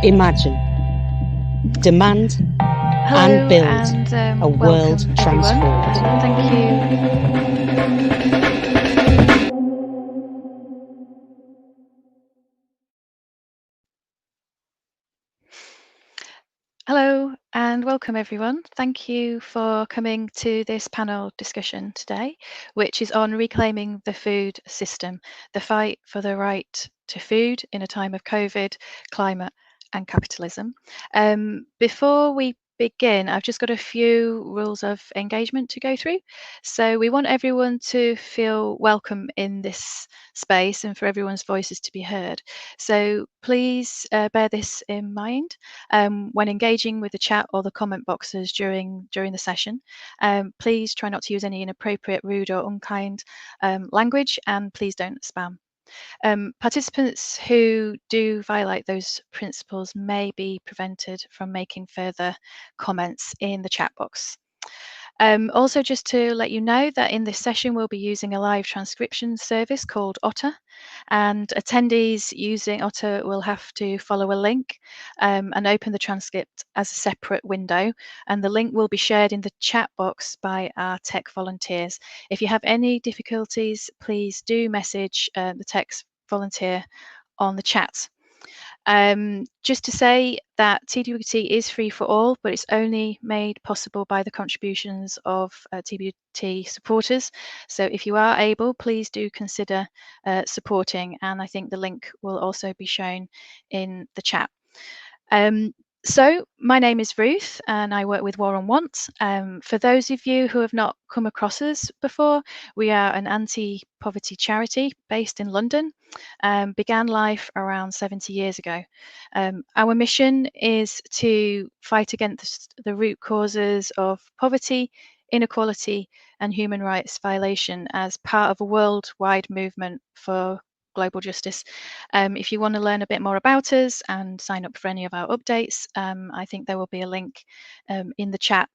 Imagine, demand Hello and build and a world welcome, transformed. everyone. Thank you. Hello and welcome, everyone. Thank you for coming to this panel discussion today, which is on reclaiming the food system, the fight for the right to food in a time of COVID, climate and capitalism. Before we begin, I've just got a few rules of engagement to go through. So we want everyone to feel welcome in this space and for everyone's voices to be heard. So please bear this in mind when engaging with the chat or the comment boxes during the session. Please try not to use any inappropriate, rude or unkind language, and please don't spam. Participants who do violate those principles may be prevented from making further comments in the chat box. Also, just to let you know that in this session, we'll be using a live transcription service called Otter, and attendees using Otter will have to follow a link and open the transcript as a separate window, and the link will be shared in the chat box by our tech volunteers. If you have any difficulties, please do message the tech volunteer on the chat. Just to say that TWT is free for all, but it's only made possible by the contributions of TWT supporters. So if you are able, please do consider supporting, and I think the link will also be shown in the chat. So my name is Ruth and I work with War on Want. For those of you who have not come across us before, we are an anti-poverty charity based in London, began life around 70 years ago. Our mission is to fight against the root causes of poverty, inequality and human rights violation as part of a worldwide movement for global justice. If you want to learn a bit more about us and sign up for any of our updates, I think there will be a link in the chat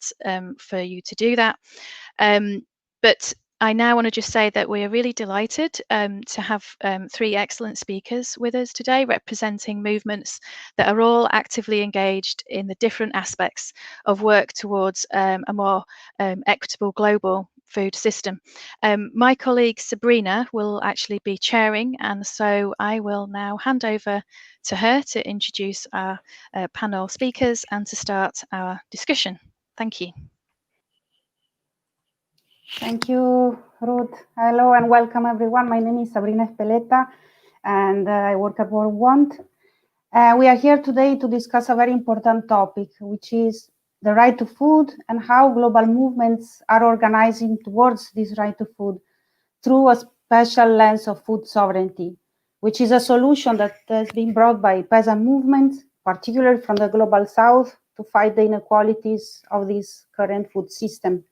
for you to do that. But I now want to just say that we are really delighted to have three excellent speakers with us today, representing movements that are all actively engaged in the different aspects of work towards a more equitable global food system. My colleague Sabrina will actually be chairing, and so I will now hand over to her to introduce our panel speakers and to start our discussion. Thank you. Thank you, Ruth. Hello and welcome, everyone. My name is Sabrina Espeleta, and I work at War on Want. We are here today to discuss a very important topic, which is the right to food and how global movements are organizing towards this right to food through a special lens of food sovereignty, which is a solution that has been brought by peasant movements, particularly from the global south, to fight the inequalities of this current food system.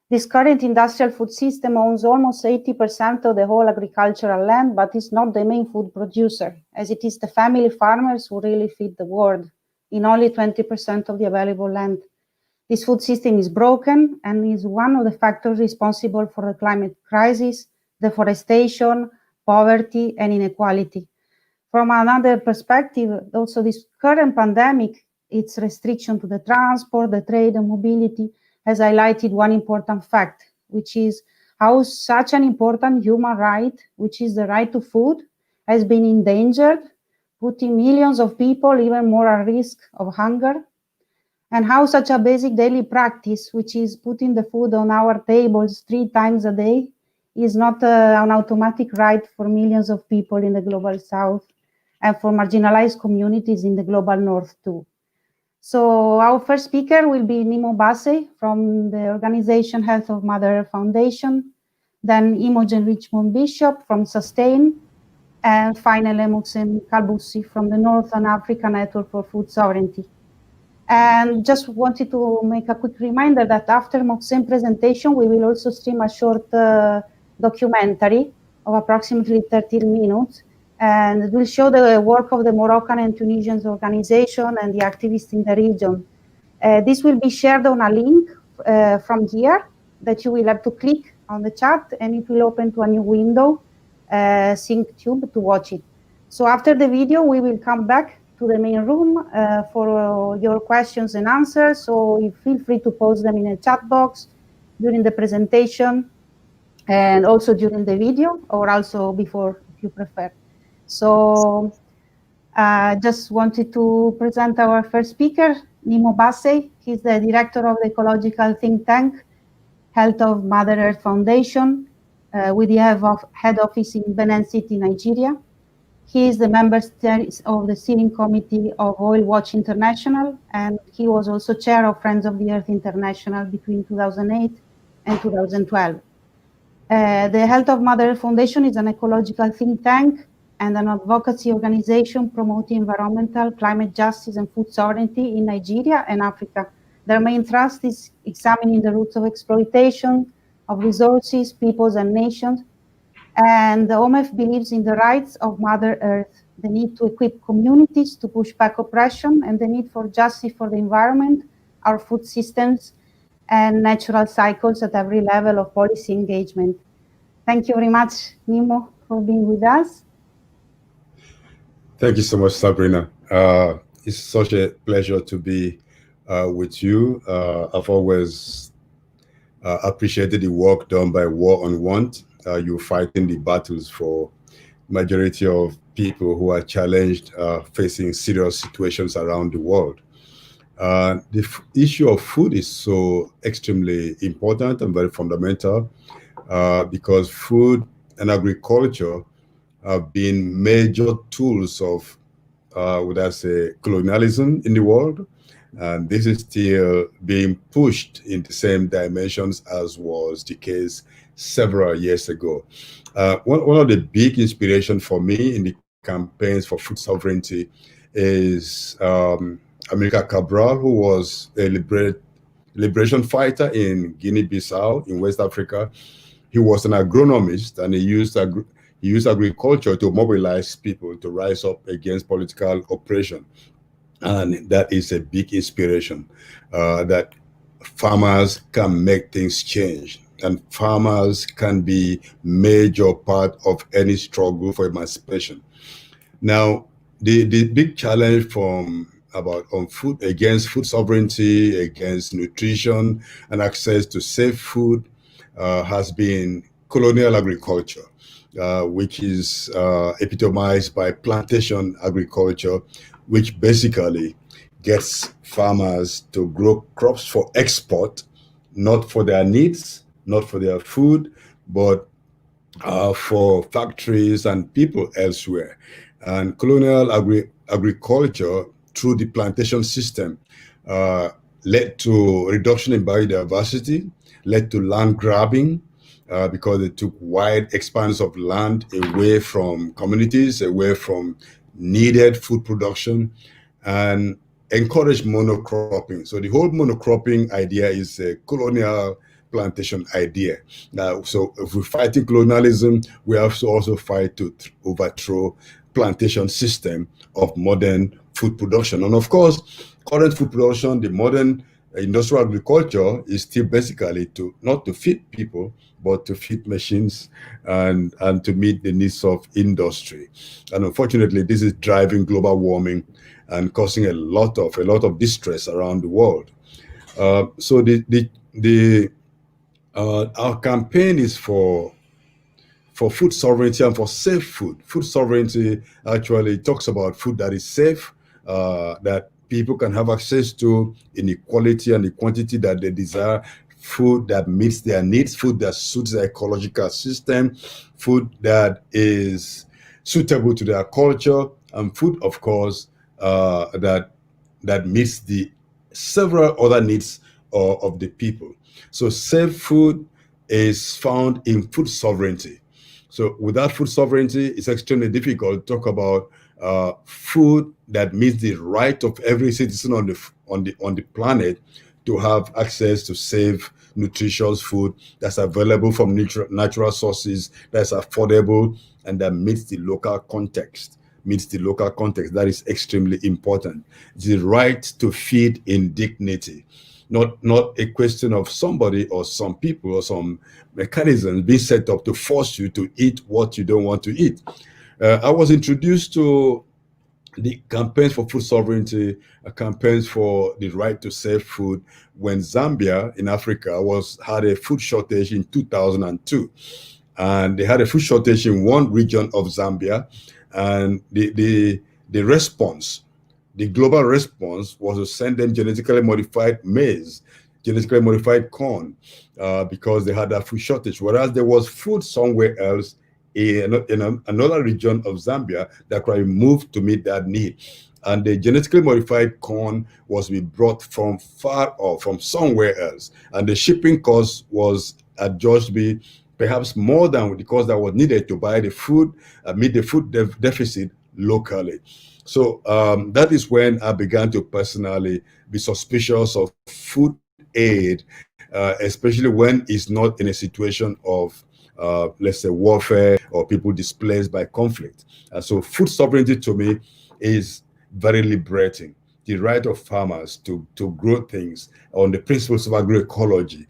This current industrial food system owns almost 80% of the whole agricultural land, but is not the main food producer, as it is the family farmers who really feed the world in only 20% of the available land. This food system is broken and is one of the factors responsible for the climate crisis, deforestation, poverty, and inequality. From another perspective, also this current pandemic, its restriction to the transport, the trade, and mobility has highlighted one important fact, which is how such an important human right, which is the right to food, has been endangered, putting millions of people even more at risk of hunger, and how such a basic daily practice, which is putting the food on our tables 3 times a day, is not an automatic right for millions of people in the global south and for marginalized communities in the global north too. So our first speaker will be Nimo Basse from the organization Health of Mother Earth Foundation, then Imogen Richmond Bishop from Sustain, and finally Mohsen Kalboussi from the Northern Africa Network for Food Sovereignty. And just wanted to make a quick reminder that after Mohsen's presentation, we will also stream a short documentary of approximately 13 minutes, and it will show the work of the Moroccan and Tunisian organization and the activists in the region. This will be shared on a link from here that you will have to click on the chat, and it will open to a new window, SyncTube, to watch it. So after the video, we will come back to the main room for your questions and answers. So you feel free to post them in a chat box during the presentation and also during the video, or also before if you prefer. So just wanted to present our first speaker, Nimo Bassey. He's the director of the ecological think tank, Health of Mother Earth Foundation, with the head office in Benin City, Nigeria. He is the member of the steering committee of Oil Watch International, and he was also chair of Friends of the Earth International between 2008 and 2012. The Health of Mother Earth Foundation is an ecological think tank and an advocacy organization promoting environmental, climate justice, and food sovereignty in Nigeria and Africa. Their main thrust is examining the roots of exploitation of resources, peoples, and nations. And the OMF believes in the rights of Mother Earth, the need to equip communities to push back oppression, and the need for justice for the environment, our food systems, and natural cycles at every level of policy engagement. Thank you very much, Nimo, for being with us. Thank you so much, Sabrina. It's such a pleasure to be with you. I've always appreciated the work done by War on Want. You're fighting the battles for majority of people who are challenged, facing serious situations around the world. The issue of food is so extremely important and very fundamental because food and agriculture have been major tools of, would I say, colonialism in the world. And this is still being pushed in the same dimensions as was the case several years ago. One of the big inspirations for me in the campaigns for food sovereignty is Amilcar Cabral, who was a liberation fighter in Guinea-Bissau in West Africa. He was an agronomist, and he used agriculture to mobilize people to rise up against political oppression. And that is a big inspiration, that farmers can make things change, and farmers can be major part of any struggle for emancipation. Now, the big challenge on food, against food sovereignty, against nutrition and access to safe food has been colonial agriculture, which is epitomized by plantation agriculture, which basically gets farmers to grow crops for export, not for their needs, not for their food, but for factories and people elsewhere. And colonial agriculture, through the plantation system, led to reduction in biodiversity, led to land grabbing, because it took wide expanse of land away from communities, away from needed food production, and encouraged monocropping. So the whole monocropping idea is a colonial plantation idea. Now, so if we're fighting colonialism, we have to also fight to overthrow plantation system of modern food production. And of course, current food production, the modern industrial agriculture, is still basically not to feed people, but to feed machines and to meet the needs of industry. And unfortunately, this is driving global warming and causing a lot of distress around the world. So our campaign is for food sovereignty and for safe food. Food sovereignty actually talks about food that is safe, that people can have access to in the quality and the quantity that they desire, food that meets their needs, food that suits their ecological system, food that is suitable to their culture, and food, of course, that meets the several other needs of the people. So safe food is found in food sovereignty. So without food sovereignty, it's extremely difficult to talk about food that meets the right of every citizen on the planet to have access to safe, nutritious food that's available from natural sources, that's affordable, and that meets the local context. That is extremely important. The right to feed in dignity, not a question of somebody or some people or some mechanisms being set up to force you to eat what you don't want to eat. I was introduced to the campaigns for food sovereignty, campaigns for the right to save food, when Zambia in Africa had a food shortage in 2002. And they had a food shortage in one region of Zambia. And the response, the global response, was to send them genetically modified maize, genetically modified corn, because they had that food shortage. Whereas there was food somewhere else in another region of Zambia that could be moved to meet that need. And the genetically modified corn was to be brought from far off, from somewhere else. And the shipping cost was adjudged to be perhaps more than the cost that was needed to buy the food, meet the food deficit locally. So that is when I began to personally be suspicious of food aid, especially when it's not in a situation of let's say warfare or people displaced by conflict. So food sovereignty to me is very liberating. The right of farmers to grow things on the principles of agroecology,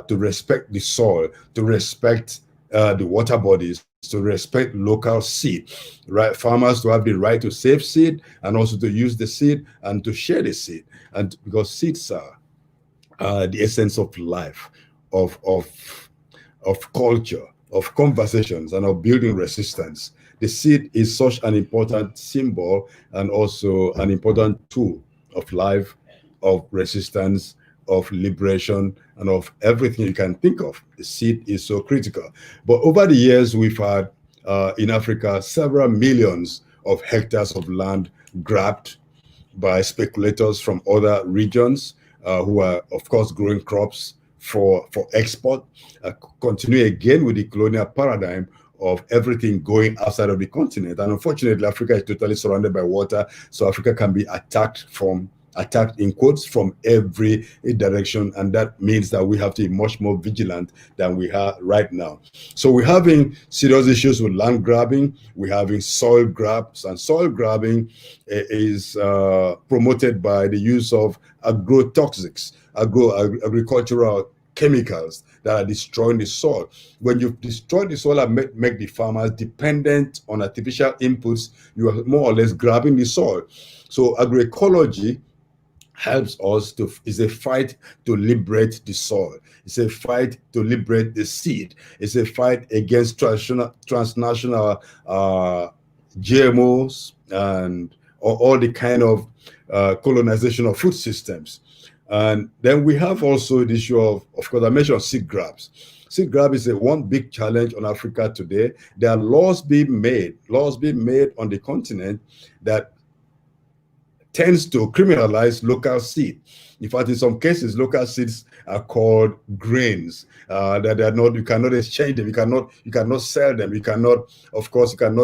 to respect the soil, to respect the water bodies, to respect local seed, right? Farmers to have the right to save seed and also to use the seed and to share the seed, and because seeds are the essence of life, of culture, of conversations, and of building resistance. The seed is such an important symbol and also an important tool of life, of resistance, of liberation, and of everything you can think of. The seed is so critical. But over the years, we've had in Africa several millions of hectares of land grabbed by speculators from other regions who are, of course, growing crops for export. Continue again with the colonial paradigm of everything going outside of the continent. And unfortunately, Africa is totally surrounded by water, so Africa can be attacked in quotes from every direction, and that means that we have to be much more vigilant than we are right now. So we're having serious issues with land grabbing, we're having soil grabs, and soil grabbing is promoted by the use of agrotoxics, agricultural chemicals that are destroying the soil. When you destroy the soil and make the farmers dependent on artificial inputs, you are more or less grabbing the soil. So agroecology helps us is a fight to liberate the soil. It's a fight to liberate the seed. It's a fight against transnational GMOs and all the kind of colonization of food systems. And then we have also the issue of course, I mentioned seed grabs. Seed grab is one big challenge on Africa today. There are laws being made on the continent that tends to criminalize local seed. In fact, in some cases, local seeds are called grains. That they are not. You cannot exchange them. You cannot sell them. You cannot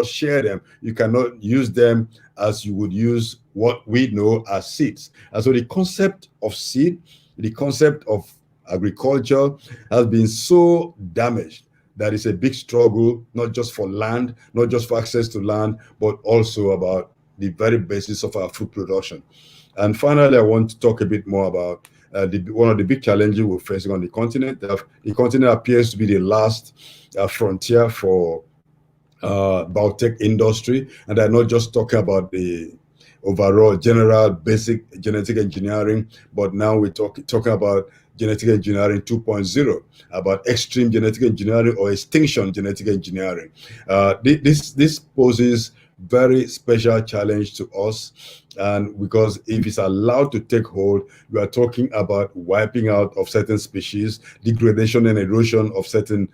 share them. You cannot use them as you would use what we know as seeds. And so the concept of seed, the concept of agriculture has been so damaged that it's a big struggle, not just for land, not just for access to land, but also about the very basis of our food production. And finally, I want to talk a bit more about one of the big challenges we're facing on the continent. The continent appears to be the last frontier for biotech industry, and I'm not just talking about the overall general basic genetic engineering, but now we're talking about genetic engineering 2.0, about extreme genetic engineering or extinction genetic engineering. This poses very special challenge to us, and because if it's allowed to take hold, we are talking about wiping out of certain species, degradation and erosion of certain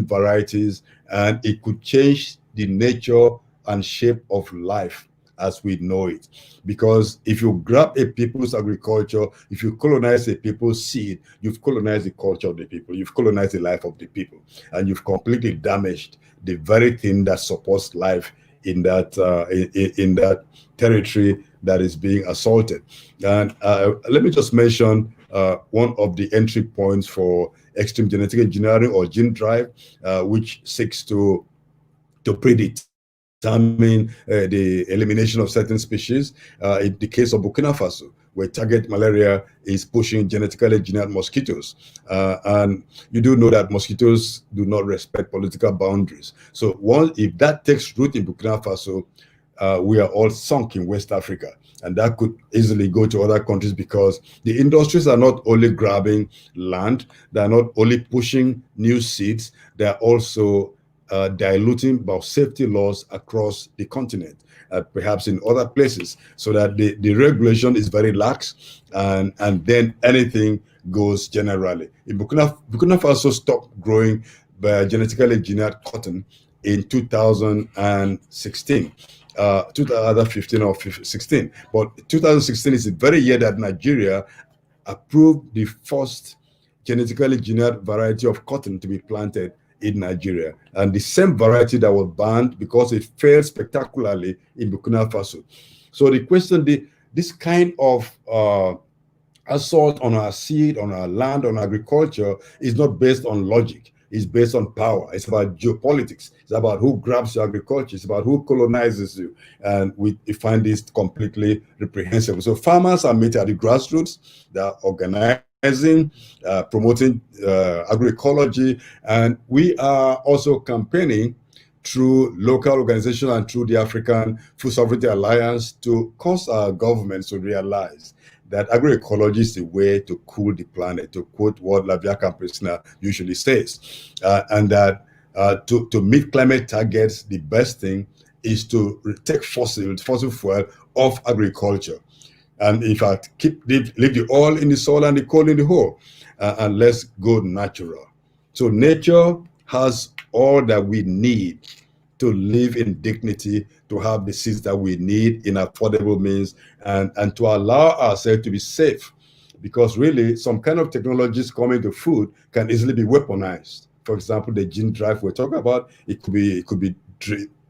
varieties, and it could change the nature and shape of life as we know it. Because if you grab a people's agriculture, if you colonize a people's seed, you've colonized the culture of the people, you've colonized the life of the people, and you've completely damaged the very thing that supports life in that in that territory that is being assaulted. And let me just mention one of the entry points for extreme genetic engineering or gene drive, which seeks to predetermine the elimination of certain species. In the case of Burkina Faso, where target malaria is pushing genetically engineered mosquitoes. And you do know that mosquitoes do not respect political boundaries. So if that takes root in Burkina Faso, we are all sunk in West Africa. And that could easily go to other countries because the industries are not only grabbing land, they're not only pushing new seeds, they're also diluting biosafety laws across the continent, perhaps in other places, so that the regulation is very lax, and then anything goes generally. In Burkina Faso stopped growing genetically engineered cotton in 2016. 2015 or 16, but 2016 is the very year that Nigeria approved the first genetically engineered variety of cotton to be planted in Nigeria, and the same variety that was banned because it failed spectacularly in Burkina Faso. So the question, this kind of assault on our seed, on our land, on agriculture is not based on logic. It's based on power. It's about geopolitics. It's about who grabs your agriculture. It's about who colonizes you. And we find this completely reprehensible. So farmers are meeting at the grassroots. They are organizing, promoting agroecology. And we are also campaigning through local organizations and through the African Food Sovereignty Alliance to cause our governments to realize that agroecology is the way to cool the planet, to quote what Lavia Campesina usually says, and that to meet climate targets, the best thing is to take fossil fuel off agriculture, and in fact leave the oil in the soil and the coal in the hole, and let's go natural. So nature has all that we need to live in dignity, to have the seeds that we need in affordable means, and to allow ourselves to be safe. Because really, some kind of technologies coming to food can easily be weaponized. For example, the gene drive we're talking about, it could be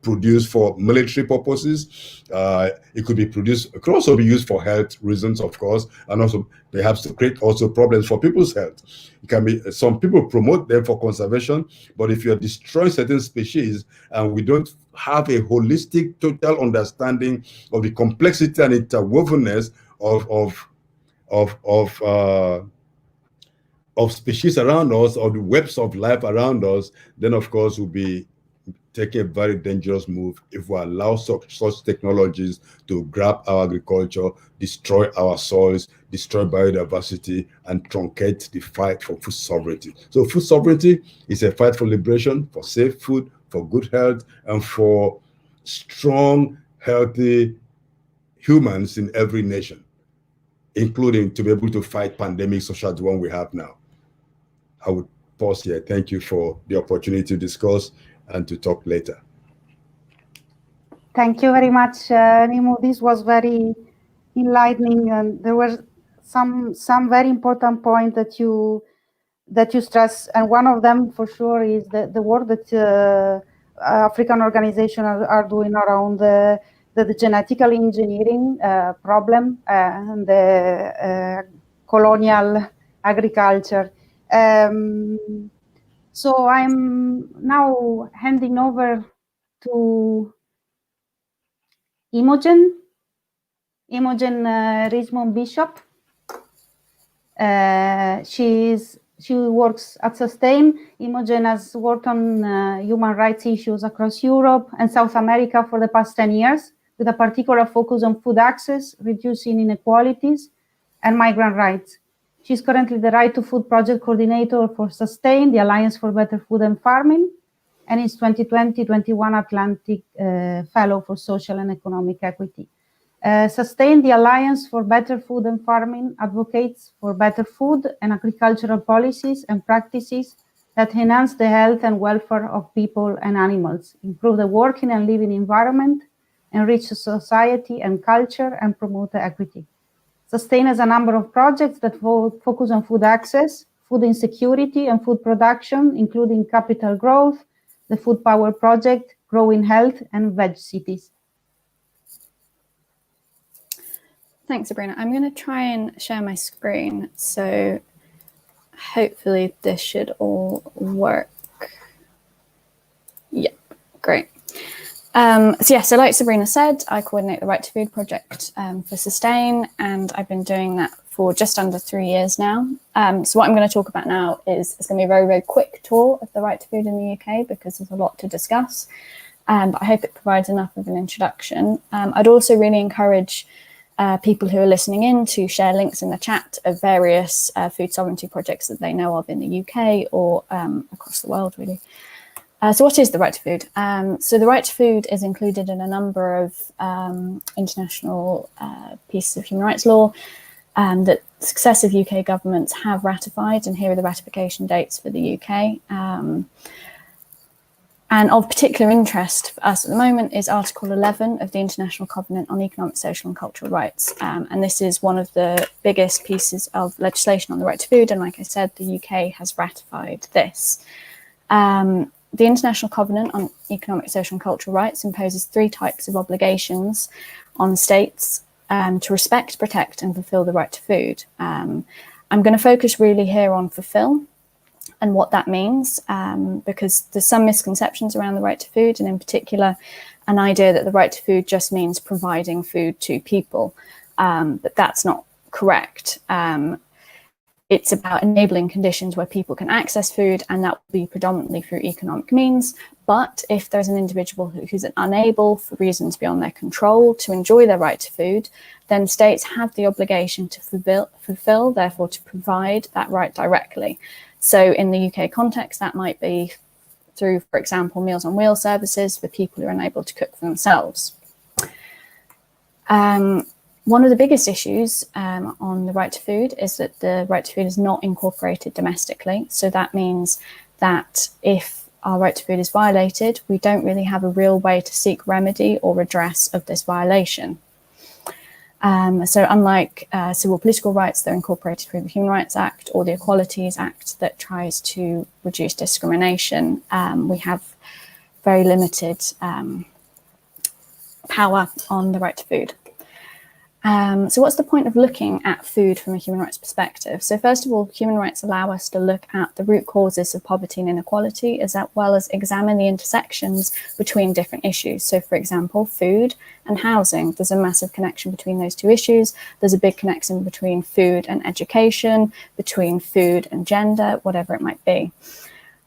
produced for military purposes. It could also be used for health reasons, of course, and also perhaps to create also problems for people's health. It can be, some people promote them for conservation, but if you're destroying certain species and we don't have a holistic, total understanding of the complexity and interwovenness of species around us, or the webs of life around us, then of course we'll be taking a very dangerous move if we allow such technologies to grab our agriculture, destroy our soils, destroy biodiversity, and truncate the fight for food sovereignty. So food sovereignty is a fight for liberation, for safe food, for good health, and for strong, healthy humans in every nation, including to be able to fight pandemics such as the one we have now. I would pause here. Thank you for the opportunity to discuss and to talk later. Thank you very much, Nimo. This was very enlightening, and there were some very important points that you stress, and one of them for sure is the work that African organizations are doing around the genetic engineering problem and the colonial agriculture. So I'm now handing over to Imogen Richmond Bishop. She works at Sustain. Imogen has worked on human rights issues across Europe and South America for the past 10 years, with a particular focus on food access, reducing inequalities, and migrant rights. She's currently the Right to Food Project Coordinator for Sustain, the Alliance for Better Food and Farming, and is 2020-21 Atlantic Fellow for Social and Economic Equity. Sustain, the Alliance for Better Food and Farming, advocates for better food and agricultural policies and practices that enhance the health and welfare of people and animals, improve the working and living environment, enrich society and culture, and promote equity. Sustain has a number of projects that focus on food access, food insecurity, and food production, including capital growth, the Food Power Project, Growing Health, and Veg Cities. Thanks, Sabrina. I'm going to try and share my screen, so hopefully this should all work. Yep, great. So like Sabrina said, I coordinate the Right to Food project for Sustain, and I've been doing that for just under 3 years now. So what I'm going to talk about now is it's going to be a very, very quick tour of the Right to Food in the UK, because there's a lot to discuss. but I hope it provides enough of an introduction. I'd also really encourage people who are listening in to share links in the chat of various food sovereignty projects that they know of in the UK or across the world, really. So what is the right to food? So the right to food is included in a number of international pieces of human rights law that successive UK governments have ratified, and here are the ratification dates for the UK. And of particular interest for us at the moment is Article 11 of the International Covenant on Economic, Social and Cultural Rights. And this is one of the biggest pieces of legislation on the right to food. And like I said, the UK has ratified this. The International Covenant on Economic, Social and Cultural Rights imposes 3 types of obligations on states to respect, protect and fulfil the right to food. I'm going to focus really here on fulfil and what that means, because there's some misconceptions around the right to food, and in particular an idea that the right to food just means providing food to people, but that's not correct. It's about enabling conditions where people can access food, and that will be predominantly through economic means. But if there's an individual who's unable, for reasons beyond their control, to enjoy their right to food, then states have the obligation to fulfill, therefore to provide that right directly. So in the UK context, that might be through, for example, Meals on Wheels services for people who are unable to cook for themselves. One of the biggest issues on the right to food is that the right to food is not incorporated domestically. So that means that if our right to food is violated, we don't really have a real way to seek remedy or redress of this violation. So unlike civil political rights that are incorporated through the Human Rights Act or the Equalities Act that tries to reduce discrimination, we have very limited power on the right to food. So what's the point of looking at food from a human rights perspective? So first of all, human rights allow us to look at the root causes of poverty and inequality, as well as examine the intersections between different issues. So for example, food and housing, there's a massive connection between those two issues. There's a big connection between food and education, between food and gender, whatever it might be.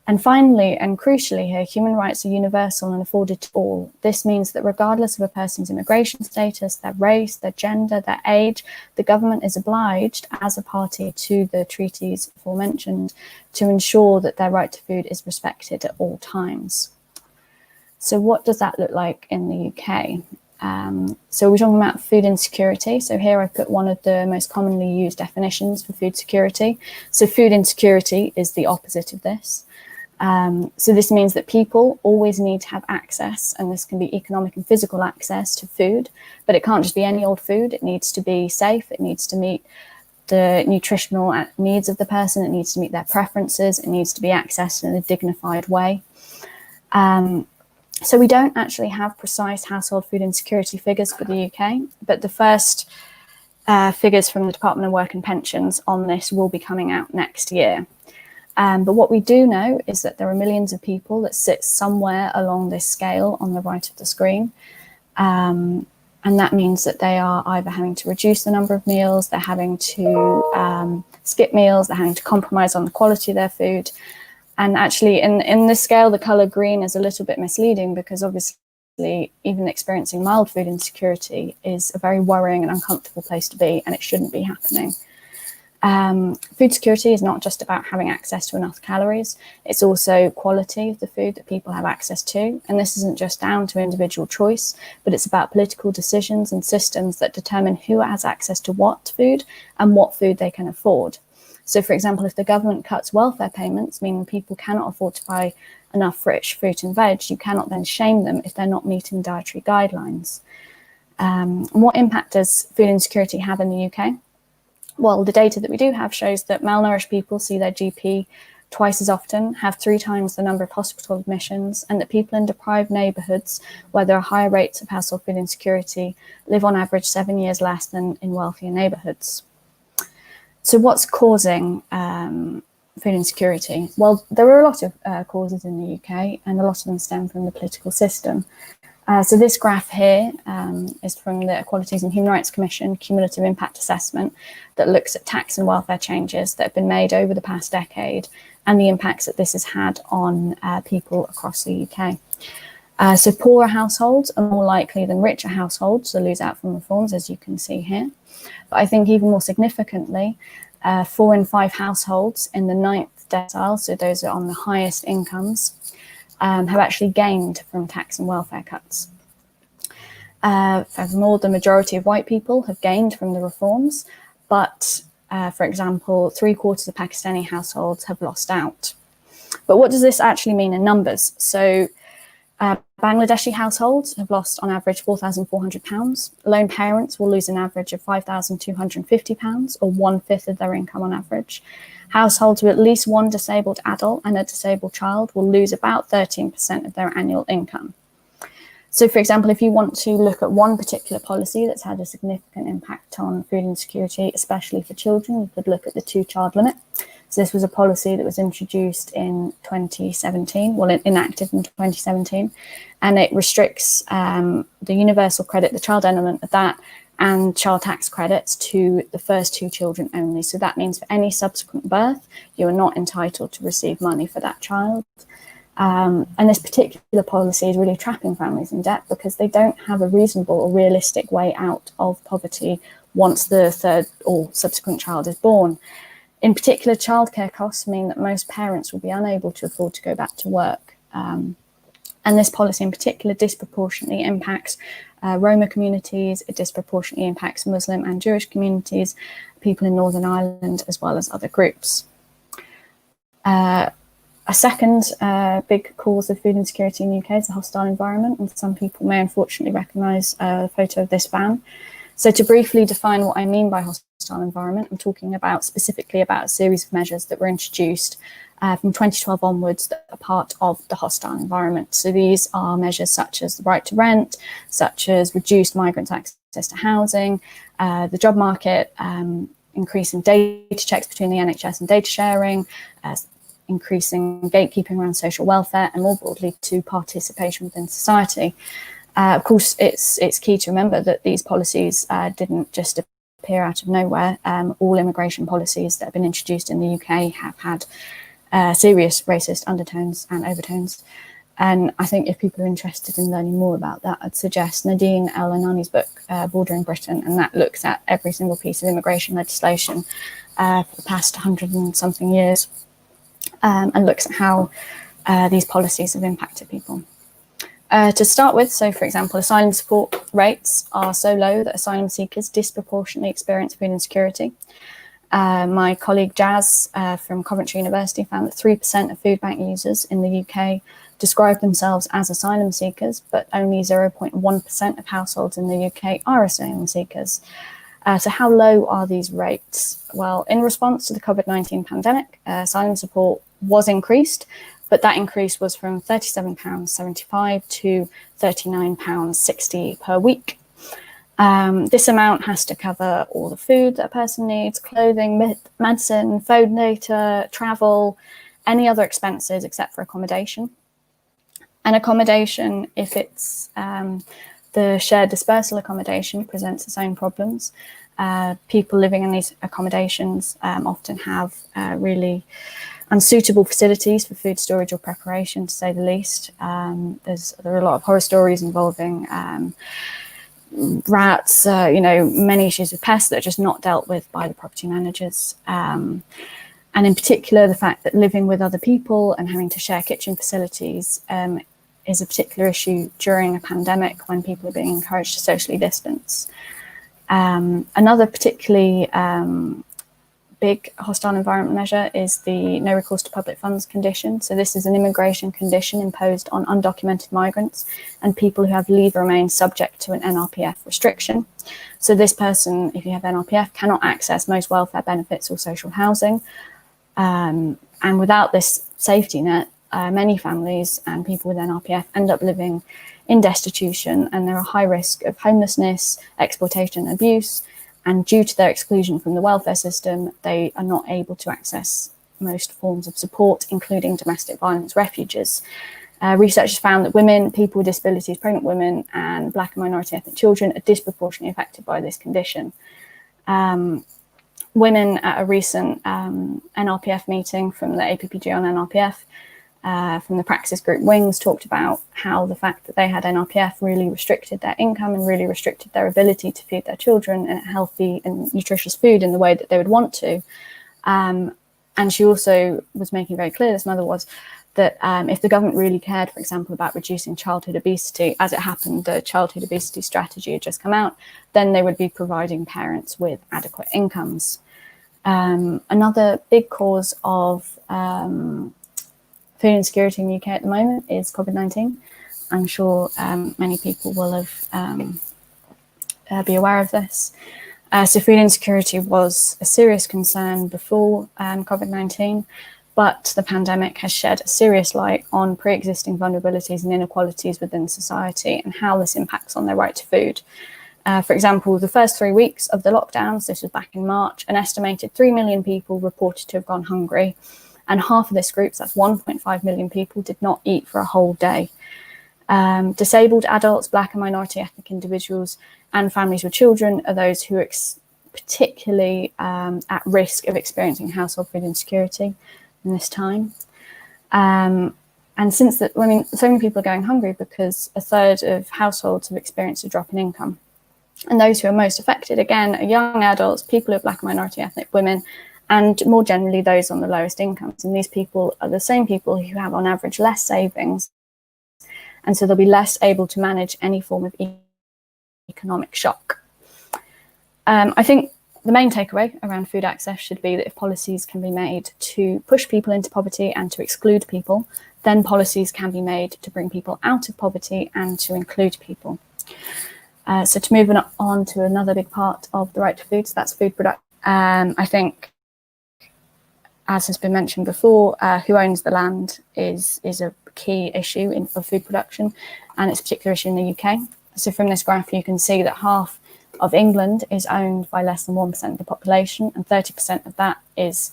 And finally, and crucially here, human rights are universal and afforded to all. This means that regardless of a person's immigration status, their race, their gender, their age, the government is obliged as a party to the treaties aforementioned to ensure that their right to food is respected at all times. So what does that look like in the UK? So we're talking about food insecurity. So here I put one of the most commonly used definitions for food security. So food insecurity is the opposite of this. So this means that people always need to have access, and this can be economic and physical access to food, but it can't just be any old food. It needs to be safe. It needs to meet the nutritional needs of the person. It needs to meet their preferences. It needs to be accessed in a dignified way. So we don't actually have precise household food insecurity figures for the UK, but the first figures from the Department of Work and Pensions on this will be coming out next year. But what we do know is that there are millions of people that sit somewhere along this scale on the right of the screen. And that means that they are either having to reduce the number of meals, they're having to skip meals, they're having to compromise on the quality of their food. And actually in this scale, the color green is a little bit misleading because obviously even experiencing mild food insecurity is a very worrying and uncomfortable place to be, and it shouldn't be happening. Food security is not just about having access to enough calories, it's also quality of the food that people have access to. And this isn't just down to individual choice, but it's about political decisions and systems that determine who has access to what food and what food they can afford. So for example, if the government cuts welfare payments, meaning people cannot afford to buy enough fresh fruit and veg, you cannot then shame them if they're not meeting dietary guidelines. What impact does food insecurity have in the UK? Well, the data that we do have shows that malnourished people see their GP twice as often, have 3 times the number of hospital admissions, and that people in deprived neighbourhoods where there are higher rates of household food insecurity live on average 7 years less than in wealthier neighbourhoods. So what's causing food insecurity? Well, there are a lot of causes in the UK, and a lot of them stem from the political system. So this graph here is from the Equalities and Human Rights Commission cumulative impact assessment that looks at tax and welfare changes that have been made over the past decade and the impacts that this has had on people across the UK. So poorer households are more likely than richer households to lose out from reforms, as you can see here. But I think even more significantly, 4 in 5 households in the 9th decile, so those are on the highest incomes, have actually gained from tax and welfare cuts. Furthermore, the majority of white people have gained from the reforms, but for example, 3/4 of Pakistani households have lost out. But what does this actually mean in numbers? So Bangladeshi households have lost on average £4,400. Lone parents will lose an average of £5,250, or 1/5 of their income on average. Households with at least one disabled adult and a disabled child will lose about 13% of their annual income. So, for example, if you want to look at one particular policy that's had a significant impact on food insecurity, especially for children, you could look at the 2-child limit. So this was a policy that was introduced in 2017, enacted in 2017, and it restricts the universal credit, the child element of that, and child tax credits to the first 2 children only. So that means for any subsequent birth, you are not entitled to receive money for that child. And this particular policy is really trapping families in debt because they don't have a reasonable or realistic way out of poverty once the 3rd or subsequent child is born. In particular, childcare costs mean that most parents will be unable to afford to go back to work. And this policy in particular disproportionately impacts Roma communities, it disproportionately impacts Muslim and Jewish communities, people in Northern Ireland, as well as other groups. A second big cause of food insecurity in the UK is the hostile environment, and some people may unfortunately recognise a photo of this van. So to briefly define what I mean by hostile environment, I'm talking about specifically about a series of measures that were introduced from 2012 onwards that are part of the hostile environment. So these are measures such as the right to rent, such as reduced migrant access to housing, the job market, increasing data checks between the NHS and data sharing, increasing gatekeeping around social welfare, and more broadly to participation within society. Of course, it's key to remember that these policies didn't just appear out of nowhere. All immigration policies that have been introduced in the UK have had serious racist undertones and overtones. And I think if people are interested in learning more about that, I'd suggest Nadine El-Anani's book, Bordering Britain, and that looks at every single piece of immigration legislation for the past 100 and something years. And looks at how these policies have impacted people. To start with, so for example, asylum support rates are so low that asylum seekers disproportionately experience food insecurity. My colleague Jazz from Coventry University found that 3% of food bank users in the UK describe themselves as asylum seekers, but only 0.1% of households in the UK are asylum seekers. So how low are these rates? Well, in response to the COVID-19 pandemic, asylum support was increased, but that increase was from £37.75 to £39.60 per week. This amount has to cover all the food that a person needs, clothing, medicine, phone data, travel, any other expenses except for accommodation. And accommodation, if it's the shared dispersal accommodation, presents its own problems. People living in these accommodations often have really unsuitable facilities for food storage or preparation, to say the least. There are a lot of horror stories involving rats, many issues with pests that are just not dealt with by the property managers. And in particular, the fact that living with other people and having to share kitchen facilities is a particular issue during a pandemic when people are being encouraged to socially distance. Another particularly big hostile environment measure is the no recourse to public funds condition. So this is an immigration condition imposed on undocumented migrants and people who have leave remain subject to an NRPF restriction. So this person, if you have NRPF, cannot access most welfare benefits or social housing. And without this safety net, many families and people with NRPF end up living in destitution, and they're a high risk of homelessness, exploitation and abuse. And due to their exclusion from the welfare system, they are not able to access most forms of support, including domestic violence refuges. Researchers found that women, people with disabilities, pregnant women, and Black and minority ethnic children are disproportionately affected by this condition. Women at a recent NRPF meeting from the APPG on NRPF from the praxis group Wings talked about how the fact that they had NRPF really restricted their income and really restricted their ability to feed their children healthy and nutritious food in the way that they would want to. And she also was making very clear, this mother was, that if the government really cared, for example, about reducing childhood obesity, as it happened, the childhood obesity strategy had just come out, then they would be providing parents with adequate incomes. Another big cause of food insecurity in the UK at the moment is COVID-19. I'm sure many people will have be aware of this. So food insecurity was a serious concern before COVID-19, but the pandemic has shed a serious light on pre-existing vulnerabilities and inequalities within society and how this impacts on their right to food. For example, the first 3 weeks of the lockdowns, this was back in March, an estimated 3 million people reported to have gone hungry, and half of this group, that's 1.5 million people, did not eat for a whole day. Disabled adults, Black and minority ethnic individuals, and families with children are those who are particularly at risk of experiencing household food insecurity in this time. And since that, I mean, so many people are going hungry because a third of households have experienced a drop in income. And those who are most affected, again, are young adults, people of Black and minority ethnic women, and more generally those on the lowest incomes. And these people are the same people who have on average less savings, and so they'll be less able to manage any form of economic shock. I think the main takeaway around food access should be that if policies can be made to push people into poverty and to exclude people, then policies can be made to bring people out of poverty and to include people. So to move on to another big part of the right to food, so that's food production. I think, as has been mentioned before, who owns the land is a key issue of food production, and it's a particular issue in the UK. So from this graph, you can see that half of England is owned by less than 1% of the population, and 30% of that is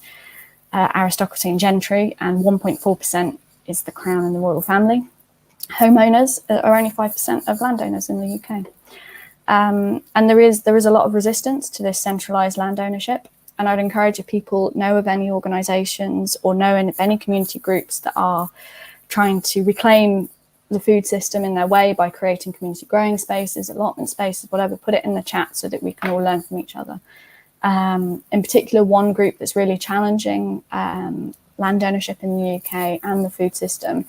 aristocracy and gentry, and 1.4% is the crown and the royal family. Homeowners are only 5% of landowners in the UK. And there is a lot of resistance to this centralised land ownership. And I'd encourage, if people know of any organisations or know of any community groups that are trying to reclaim the food system in their way by creating community growing spaces, allotment spaces, whatever, put it in the chat so that we can all learn from each other. In particular, one group that's really challenging land ownership in the UK and the food system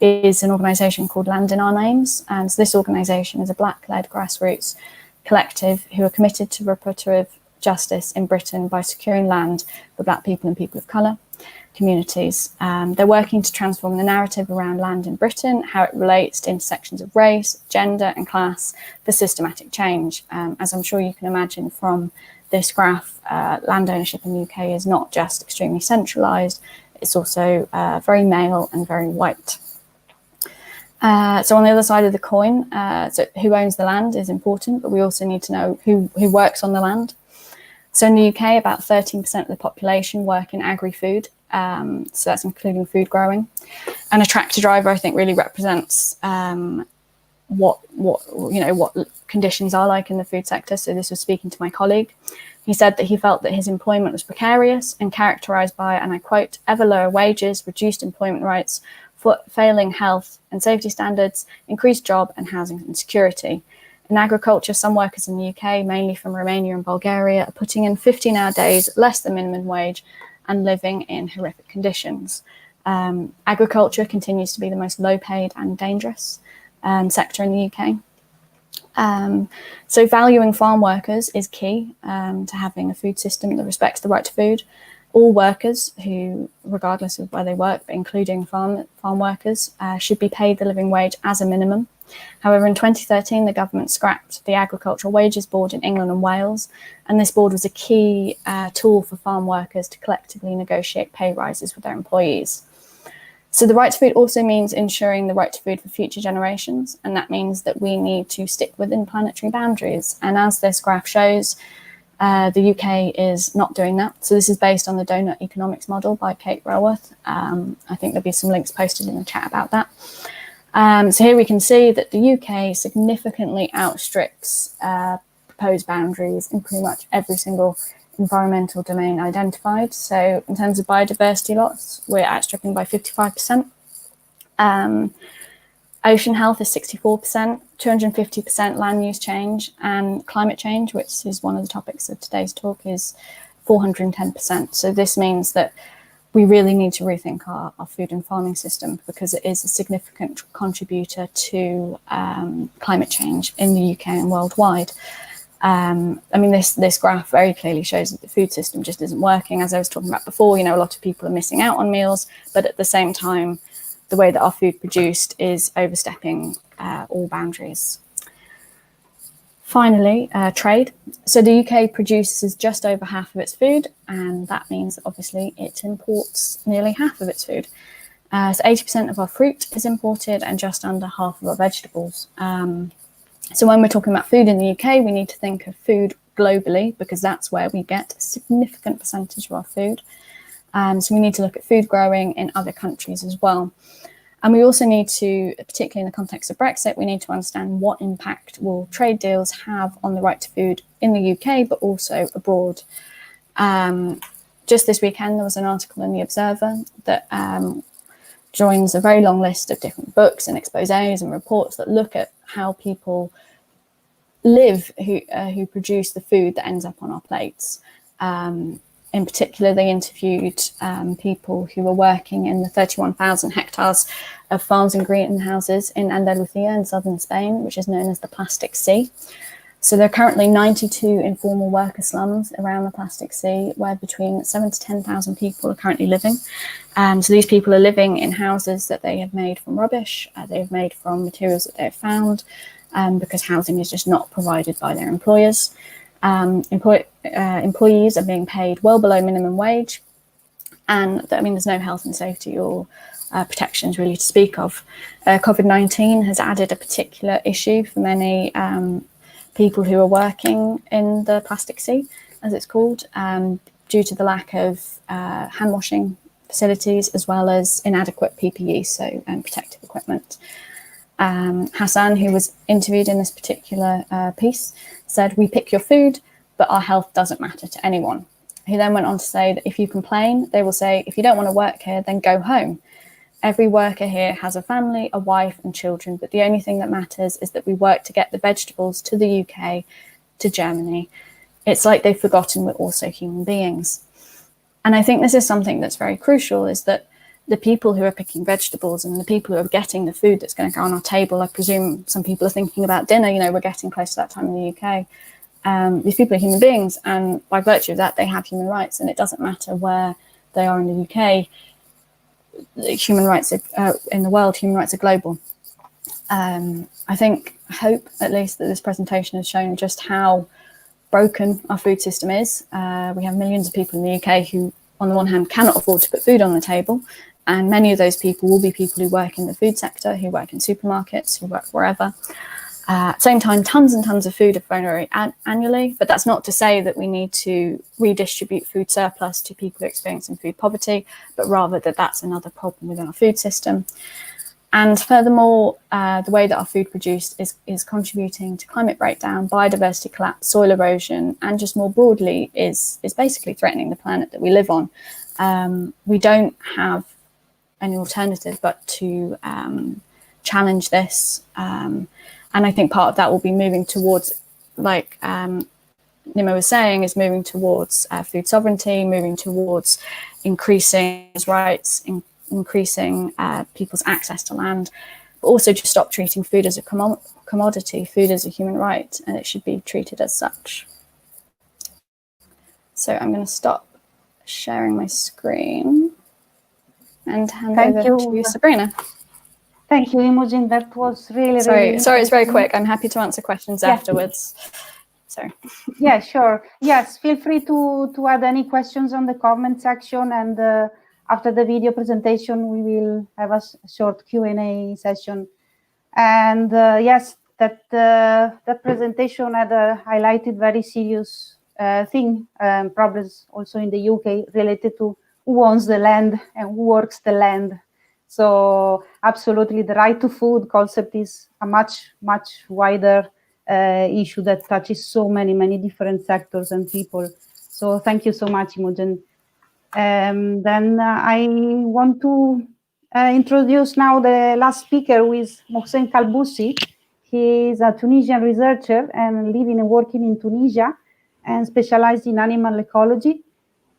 is an organisation called Land in Our Names. And so this organisation is a Black-led grassroots collective who are committed to reparative justice in Britain by securing land for Black people and people of colour communities. They're working to transform the narrative around land in Britain, how it relates to intersections of race, gender and class for systematic change. As I'm sure you can imagine from this graph, land ownership in the UK is not just extremely centralised, it's also very male and very white. So on the other side of the coin, so who owns the land is important, but we also need to know who works on the land. So in the UK, about 13% of the population work in agri-food, so that's including food growing. And a tractor driver, I think, really represents what conditions are like in the food sector. So this was speaking to my colleague. He said that he felt that his employment was precarious and characterised by, and I quote, ever lower wages, reduced employment rights, failing health and safety standards, increased job and housing insecurity. In agriculture, some workers in the UK, mainly from Romania and Bulgaria, are putting in 15-hour days, less than minimum wage, and living in horrific conditions. Agriculture continues to be the most low-paid and dangerous sector in the UK. So valuing farm workers is key to having a food system that respects the right to food. All workers who, regardless of where they work, but including farm workers, should be paid the living wage as a minimum. However, in 2013, the government scrapped the Agricultural Wages Board in England and Wales, and this board was a key tool for farm workers to collectively negotiate pay rises with their employees. So the right to food also means ensuring the right to food for future generations, and that means that we need to stick within planetary boundaries. And as this graph shows, the UK is not doing that. So this is based on the donut economics model by Kate Raworth. I think there'll be some links posted in the chat about that. So here we can see that the UK significantly outstrips proposed boundaries in pretty much every single environmental domain identified. So in terms of biodiversity loss, we're outstripping by 55%. Ocean health is 64%, 250% land use change, and climate change, which is one of the topics of today's talk, is 410%. So this means that we really need to rethink our food and farming system, because it is a significant contributor to climate change in the UK and worldwide. I mean, this graph very clearly shows that the food system just isn't working. As I was talking about before, you know, a lot of people are missing out on meals, but at the same time, the way that our food produced is overstepping all boundaries. Finally, trade. So the UK produces just over half of its food, and that means that obviously it imports nearly half of its food. So 80% of our fruit is imported and just under half of our vegetables. So when we're talking about food in the UK, we need to think of food globally, because that's where we get a significant percentage of our food. So we need to look at food growing in other countries as well. And we also need to, particularly in the context of Brexit, we need to understand what impact will trade deals have on the right to food in the UK, but also abroad. Just this weekend, there was an article in The Observer that joins a very long list of different books and exposés and reports that look at how people live who produce the food that ends up on our plates. In particular, they interviewed people who were working in the 31,000 hectares of farms and greenhouses in Andalusia in southern Spain, which is known as the Plastic Sea. So there are currently 92 informal worker slums around the Plastic Sea, where between 7,000 to 10,000 people are currently living. So these people are living in houses that they have made from rubbish, they have made from materials that they have found, because housing is just not provided by their employers. Employees are being paid well below minimum wage, and I mean, there's no health and safety or protections really to speak of. COVID-19 has added a particular issue for many people who are working in the Plastic Sea, as it's called, due to the lack of hand washing facilities, as well as inadequate PPE, so protective equipment. Hassan, who was interviewed in this particular piece, said, "We pick your food, but our health doesn't matter to anyone." He then went on to say that if you complain, they will say, "If you don't want to work here, then go home. Every worker here has a family, a wife and children, but the only thing that matters is that we work to get the vegetables to the UK, to Germany. It's like they've forgotten we're also human beings." And I think this is something that's very crucial, is that the people who are picking vegetables and the people who are getting the food that's going to go on our table, I presume some people are thinking about dinner, you know, we're getting close to that time in the UK. These people are human beings, and by virtue of that, they have human rights, and it doesn't matter where they are in the UK. Human rights are, in the world, human rights are global. I hope at least that this presentation has shown just how broken our food system is. We have millions of people in the UK who, on the one hand, cannot afford to put food on the table, and many of those people will be people who work in the food sector, who work in supermarkets, who work wherever. At the same time, tons and tons of food are thrown annually, but that's not to say that we need to redistribute food surplus to people who are experiencing food poverty, but rather that that's another problem within our food system. And furthermore, the way that our food produced is contributing to climate breakdown, biodiversity collapse, soil erosion, and just more broadly is basically threatening the planet that we live on. We don't have any alternative but to challenge this. And I think part of that will be moving towards, like Nima was saying, is moving towards food sovereignty, moving towards increasing rights, increasing people's access to land, but also just stop treating food as a commodity. Food is a human right, and it should be treated as such. So I'm going to stop sharing my screen and hand over to you, Sabrina. Thank you, Imogen. That was really sorry, it's very quick. I'm happy to answer questions afterwards. Sorry. Yeah, sure. Yes, feel free to add any questions on the comment section, and after the video presentation, we will have a short Q&A session. And yes, that presentation had highlighted very serious problems also in the UK related to who owns the land and who works the land. So absolutely, the right to food concept is a much wider issue that touches so many different sectors and people. So thank you so much, Imogen. Then I want to introduce now the last speaker, who is Mohsen Kalboussi. He is a Tunisian researcher and living and working in Tunisia and specialized in animal ecology.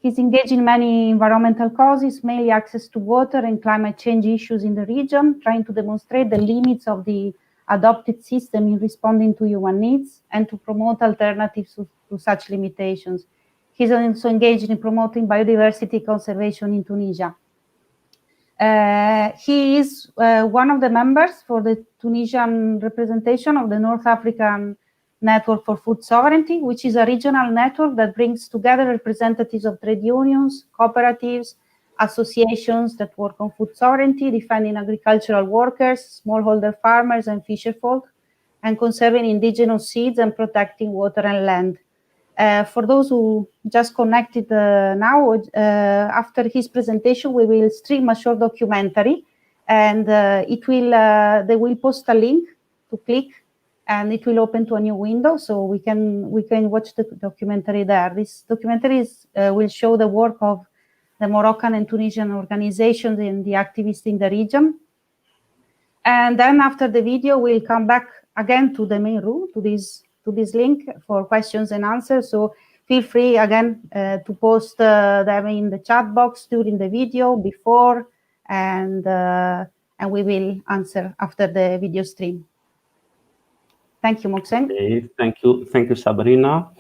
He's engaged in many environmental causes, mainly access to water and climate change issues in the region, trying to demonstrate the limits of the adopted system in responding to human needs and to promote alternatives to such limitations. He's also engaged in promoting biodiversity conservation in Tunisia. He is one of the members for the Tunisian representation of the North African Network for Food Sovereignty, which is a regional network that brings together representatives of trade unions, cooperatives, associations that work on food sovereignty, defending agricultural workers, smallholder farmers and fisherfolk, and conserving indigenous seeds and protecting water and land. For those who just connected now, after his presentation, we will stream a short documentary, and they will post a link to click, and it will open to a new window, so we can watch the documentary there. This documentary will show the work of the Moroccan and Tunisian organizations and the activists in the region. And then after the video, we'll come back again to the main room, to this link for questions and answers. So feel free again to post them in the chat box during the video, before, and we will answer after the video stream. Thank you, Mohsen. Okay, thank you, Sabrina.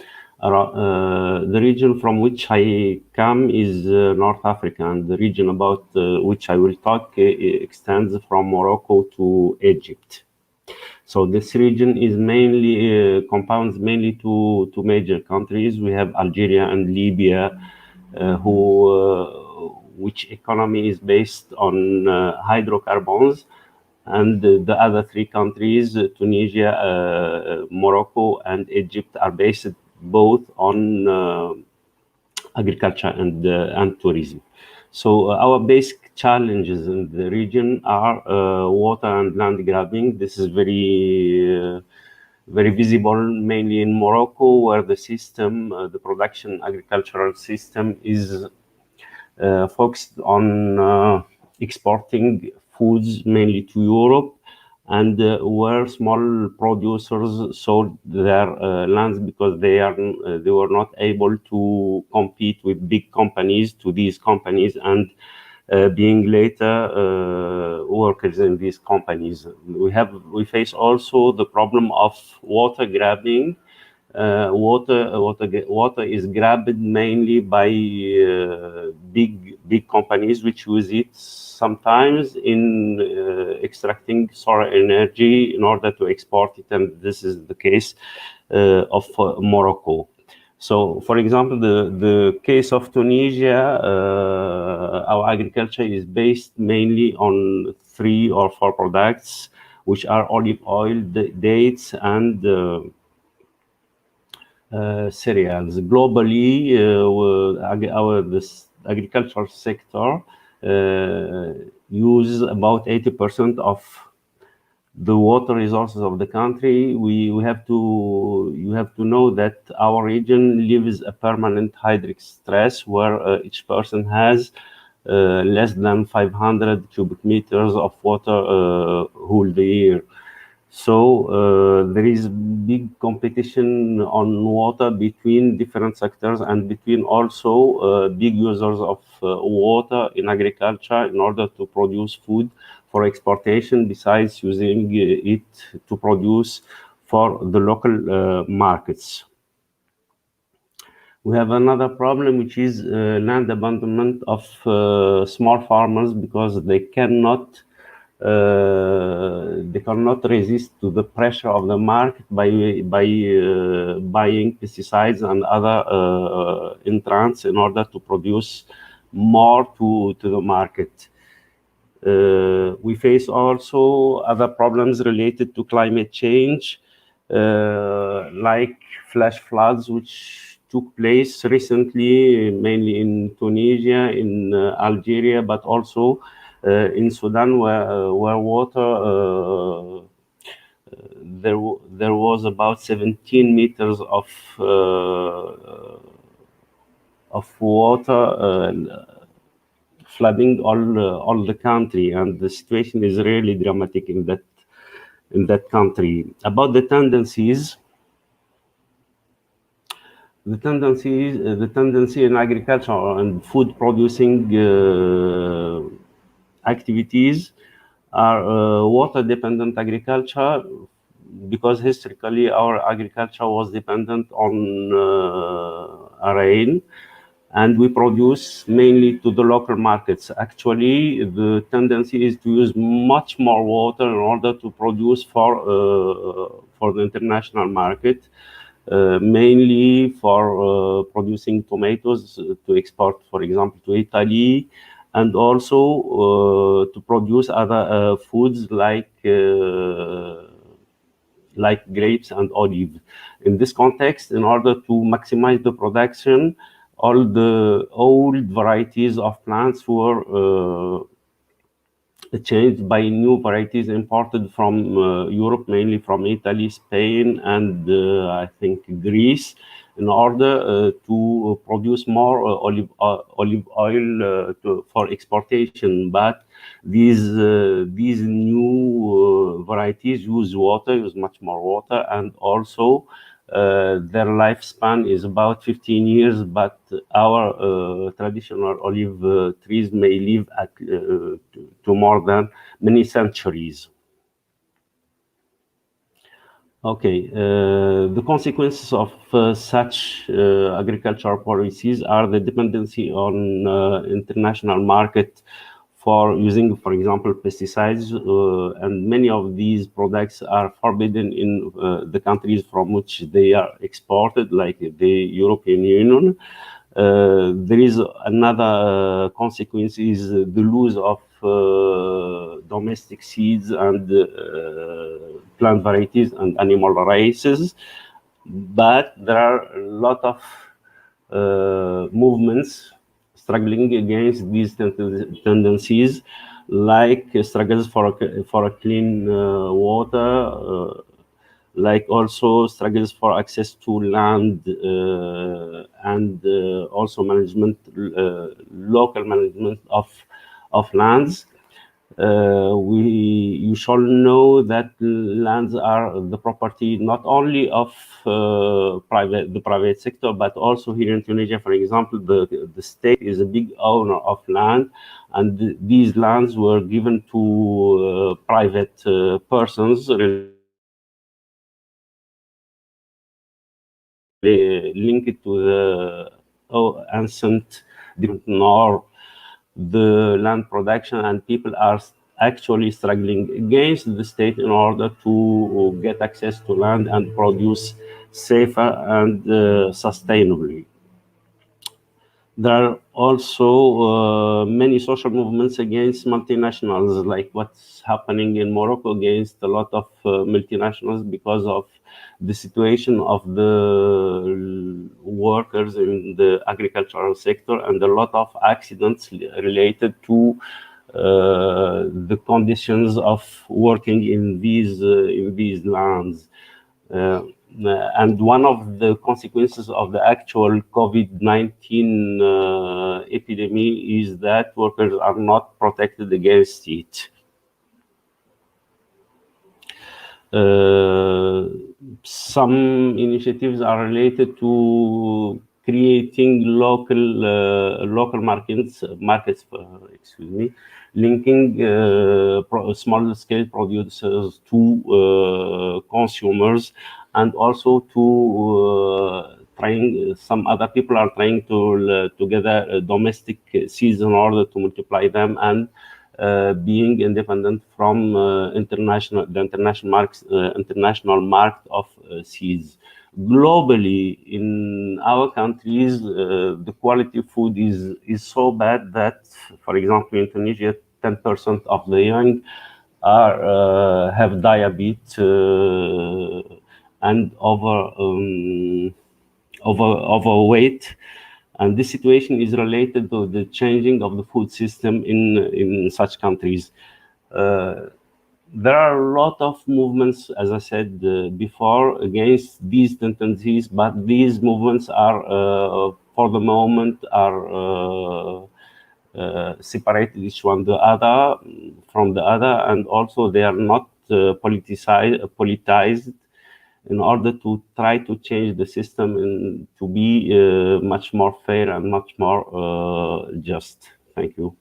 The region from which I come is North Africa, and the region about which I will talk extends from Morocco to Egypt. So this region is mainly compounds mainly two major countries. We have Algeria and Libya, which economy is based on hydrocarbons, and the other three countries, Tunisia, Morocco, and Egypt, are based both on agriculture and tourism. So our basic challenges in the region are water and land grabbing. This is very visible, mainly in Morocco, where the system, the production agricultural system, is focused on exporting foods mainly to Europe, and where small producers sold their lands because they were not able to compete with big companies, and being later workers in these companies. We face also the problem of water grabbing. Water is grabbed mainly by big companies, which use it sometimes in extracting solar energy in order to export it, and this is the case of Morocco. So, for example, the case of Tunisia, our agriculture is based mainly on 3 or 4 products, which are olive oil, dates, and cereals. Globally, this agricultural sector uses about 80% of the water resources of the country. You have to know that our region lives a permanent hydric stress, where each person has less than 500 cubic meters of water whole year. So there is big competition on water between different sectors, and between also big users of water in agriculture in order to produce food for exportation, besides using it to produce for the local markets. We have another problem, which is land abandonment of small farmers, because they cannot resist to the pressure of the market by buying pesticides and other entrants in order to produce more to the market. We face also other problems related to climate change, like flash floods, which took place recently, mainly in Tunisia, in Algeria, but also in Sudan, where water, there was about 17 meters of water flooding all the country, and the situation is really dramatic in that country. About the tendencies. The tendency in agriculture and food producing activities are water-dependent agriculture, because historically our agriculture was dependent on rain, and we produce mainly to the local markets. Actually, the tendency is to use much more water in order to produce for the international market. Mainly for producing tomatoes to export, for example, to Italy, and also to produce other foods like grapes and olive. In this context, in order to maximize the production, all the old varieties of plants were changed by new varieties imported from Europe, mainly from Italy, Spain, and I think Greece, in order to produce more olive oil for exportation. But these new varieties use much more water, and also their lifespan is about 15 years, but our traditional olive trees may live to more than many centuries. Okay, the consequences of such agricultural policies are the dependency on international market for using, for example, pesticides, and many of these products are forbidden in the countries from which they are exported, like the European Union. There is another consequence is the loss of domestic seeds and plant varieties and animal races. But there are a lot of movements struggling against these tendencies, like struggles for a clean water, like also struggles for access to land, and also local management of lands. You shall know that lands are the property not only of the private sector, but also here in Tunisia, for example, the state is a big owner of land, and these lands were given to private persons linked to the ancient nor the land production, and people are actually struggling against the state in order to get access to land and produce safer and sustainably. There are also many social movements against multinationals, like what's happening in Morocco against a lot of multinationals because of the situation of the workers in the agricultural sector, and a lot of accidents related to the conditions of working in these lands. And one of the consequences of the actual COVID-19 epidemic is that workers are not protected against it. Some initiatives are related to creating local markets, linking small-scale producers to consumers, and also to some other people are trying to gather domestic seeds in order to multiply them and being independent from the international market of seeds. Globally, in our countries, the quality of food is so bad that, for example, in Tunisia, 10% of the young have diabetes and overweight. And this situation is related to the changing of the food system in such countries. There are a lot of movements, as I said before, against these tendencies, but these movements are, for the moment, are separated each one the other from the other, and also they are not politicized in order to try to change the system and to be much more fair and much more just. Thank you.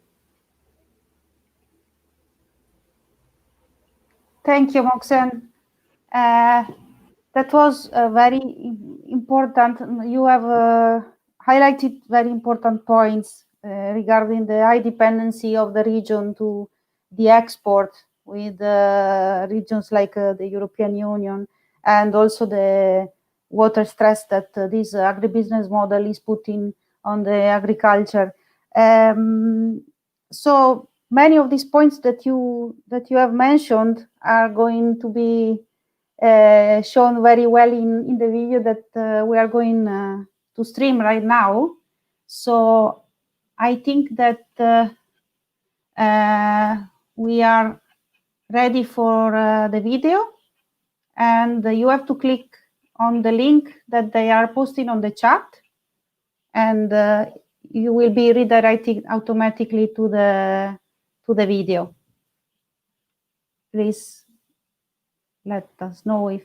Thank you, Mohsen. That was very important. You have highlighted very important points regarding the high dependency of the region to the export with regions like the European Union, and also the water stress that this agribusiness model is putting on the agriculture. So many of these points that you have mentioned are going to be shown very well in the video that we are going to stream right now. So I think that we are ready for the video, and you have to click on the link that they are posting on the chat, and you will be redirected automatically to the video. Please let us know if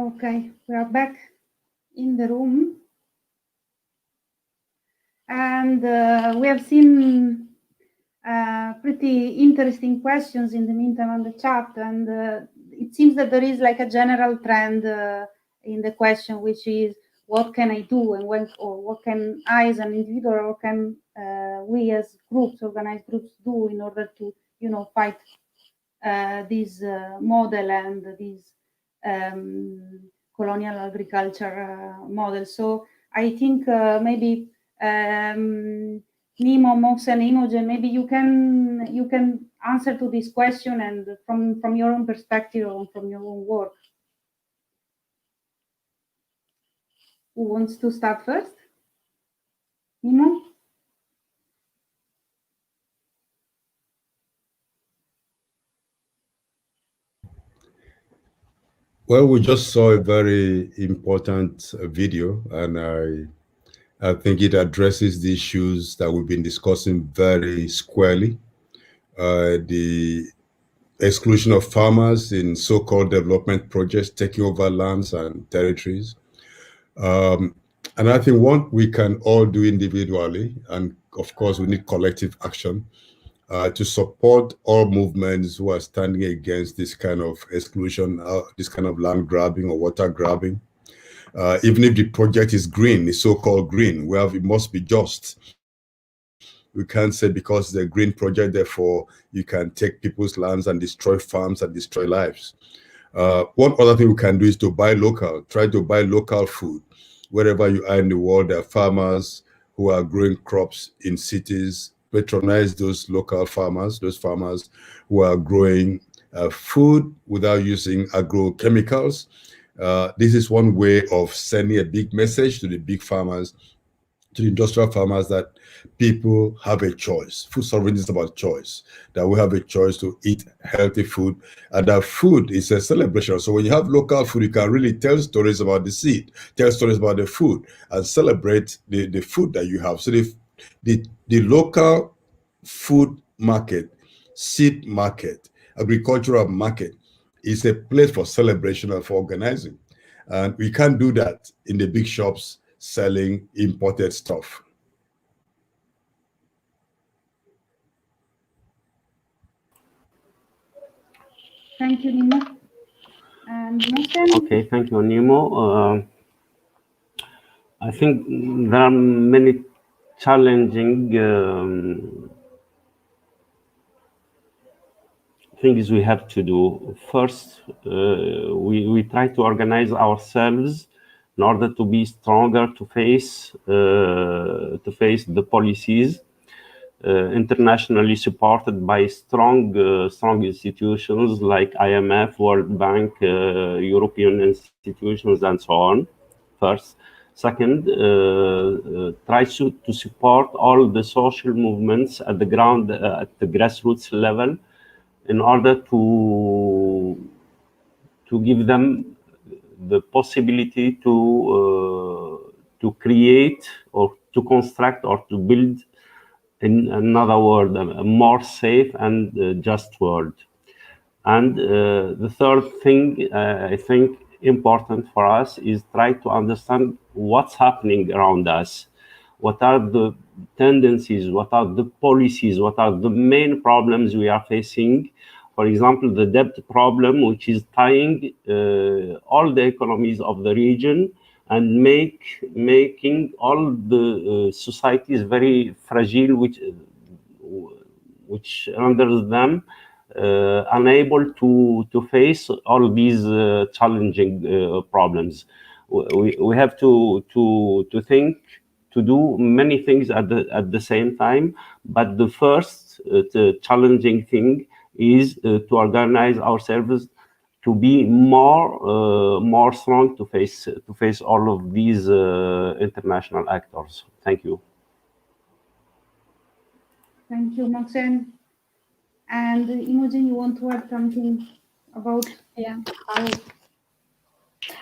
Okay, we are back in the room. And we have seen pretty interesting questions in the meantime on the chat. And it seems that there is like a general trend in the question, which is, what can I do, and when, or what can I as an individual, or can we as groups, organized groups, do in order to, you know, fight this model and this colonial agriculture model. So I think maybe Nimo, Mohsen, Imogen, maybe you can answer to this question, and from your own perspective or from your own work. Who wants to start first? Nimo? Well, we just saw a very important video, and I think it addresses the issues that we've been discussing very squarely. The exclusion of farmers in so-called development projects, taking over lands and territories. And I think what we can all do individually, and of course we need collective action, to support all movements who are standing against this kind of exclusion, this kind of land grabbing or water grabbing. Even if the project is green, it's so-called green, it must be just. We can't say because it's a green project, therefore you can take people's lands and destroy farms and destroy lives. One other thing we can do is to buy local, try to buy local food. Wherever you are in the world, there are farmers who are growing crops in cities. Patronize those local farmers, those farmers who are growing food without using agrochemicals. This is one way of sending a big message to the big farmers, to the industrial farmers, that people have a choice. Food sovereignty is about choice, that we have a choice to eat healthy food, and that food is a celebration. So when you have local food, you can really tell stories about the seed, tell stories about the food, and celebrate the food that you have. So the local food market, seed market, agricultural market is a place for celebration and for organizing. And we can't do that in the big shops selling imported stuff. Thank you, Nimo. And Mohsen? Okay, thank you, Nimo. I think there are many challenging things we have to do. First, we try to organize ourselves in order to be stronger to face the policies internationally supported by strong institutions like IMF, World Bank, European institutions, and so on. First. Second, try to support all the social movements at the ground, at the grassroots level, in order to give them the possibility to create or to construct or to build, in another world, a more safe and just world. And the third thing I think important for us is try to understand what's happening around us. What are the tendencies? What are the policies? What are the main problems we are facing? For example, the debt problem, which is tying all the economies of the region and making all the societies very fragile, which renders them unable to face all these challenging problems. We have to think, to do many things at the same time, but the first challenging thing is to organize ourselves to be more strong to face all of these international actors. Thank you. Thank you, Mohsen. And Imogen, you want to add something about? Yeah.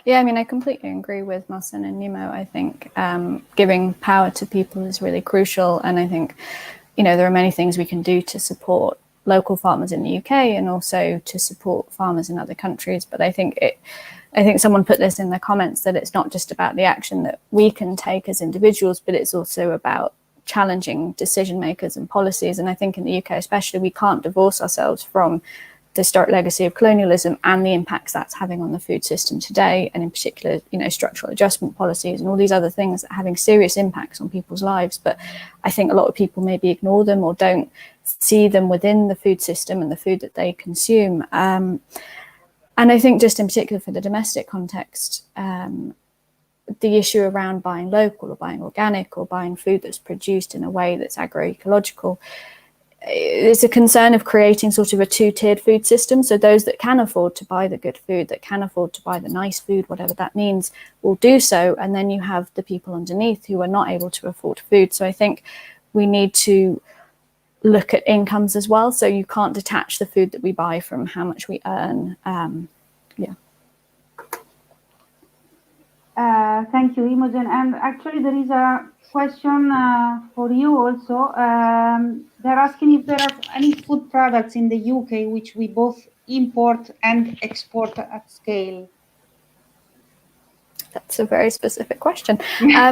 Yeah, I mean, I completely agree with Mohsen and Nimo. I think giving power to people is really crucial. And I think, you know, there are many things we can do to support local farmers in the UK and also to support farmers in other countries. But I think I think someone put this in the comments, that it's not just about the action that we can take as individuals, but it's also about challenging decision makers and policies. And I think in the UK especially, we can't divorce ourselves from the historic legacy of colonialism and the impacts that's having on the food system today, and in particular, you know, structural adjustment policies and all these other things that are having serious impacts on people's lives. But I think a lot of people maybe ignore them or don't see them within the food system and the food that they consume. And I think just in particular for the domestic context, the issue around buying local or buying organic or buying food that's produced in a way that's agroecological, it's a concern of creating sort of a two-tiered food system. So those that can afford to buy the good food, that can afford to buy the nice food, whatever that means, will do so. And then you have the people underneath who are not able to afford food. So I think we need to look at incomes as well. So you can't detach the food that we buy from how much we earn. Thank you, Imogen. And actually, there is a question for you also. They're asking if there are any food products in the UK which we both import and export at scale. That's a very specific question. I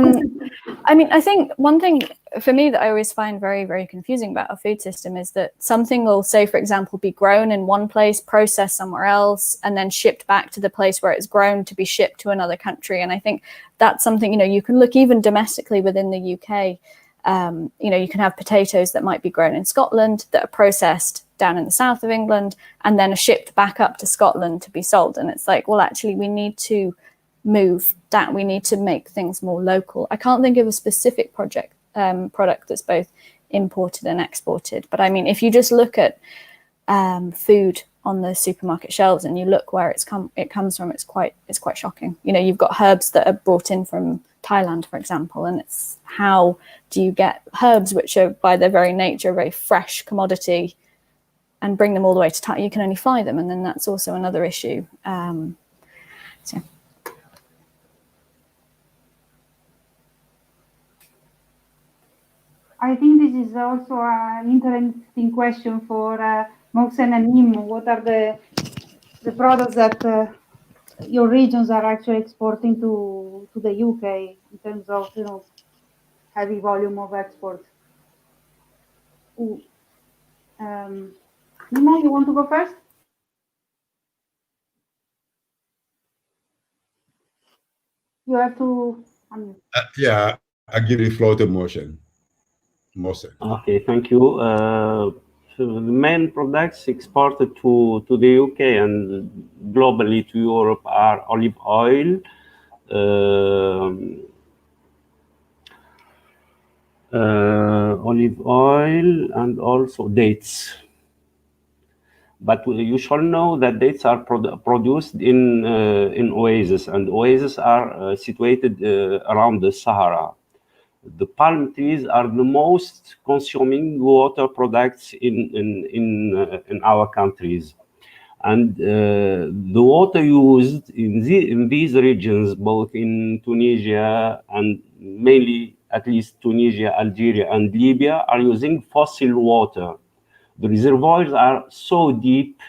mean, I think one thing for me that I always find very, very confusing about our food system is that something will, say, for example, be grown in one place, processed somewhere else, and then shipped back to the place where it's grown to be shipped to another country. And I think that's something, you know, you can look even domestically within the UK. You know, you can have potatoes that might be grown in Scotland that are processed down in the south of England and then are shipped back up to Scotland to be sold. And it's like, well, actually, we need to move that. We need to make things more local. I can't think of a specific product that's both imported and exported. But I mean, if you just look at food on the supermarket shelves and you look where it comes from, it's quite shocking. You know, you've got herbs that are brought in from Thailand, for example, and it's how do you get herbs which are by their very nature a very fresh commodity and bring them all the way to Thailand? You can only fly them, and then that's also another issue. So. I think this is also an interesting question for Mohsen and Nim. What are the products that your regions are actually exporting to the UK in terms of, you know, heavy volume of export? Nima, you want to go first? You have to. Yeah, I give the floor to Mohsen. Okay, thank you. So the main products exported to the UK and globally to Europe are olive oil, and also dates. But you shall know that dates are produced in oases, and oases are situated around the Sahara. The palm trees are the most consuming water products in our countries, and the water used in these regions, both in Tunisia and mainly at least Tunisia, Algeria, and Libya, are using fossil water. The reservoirs are so deep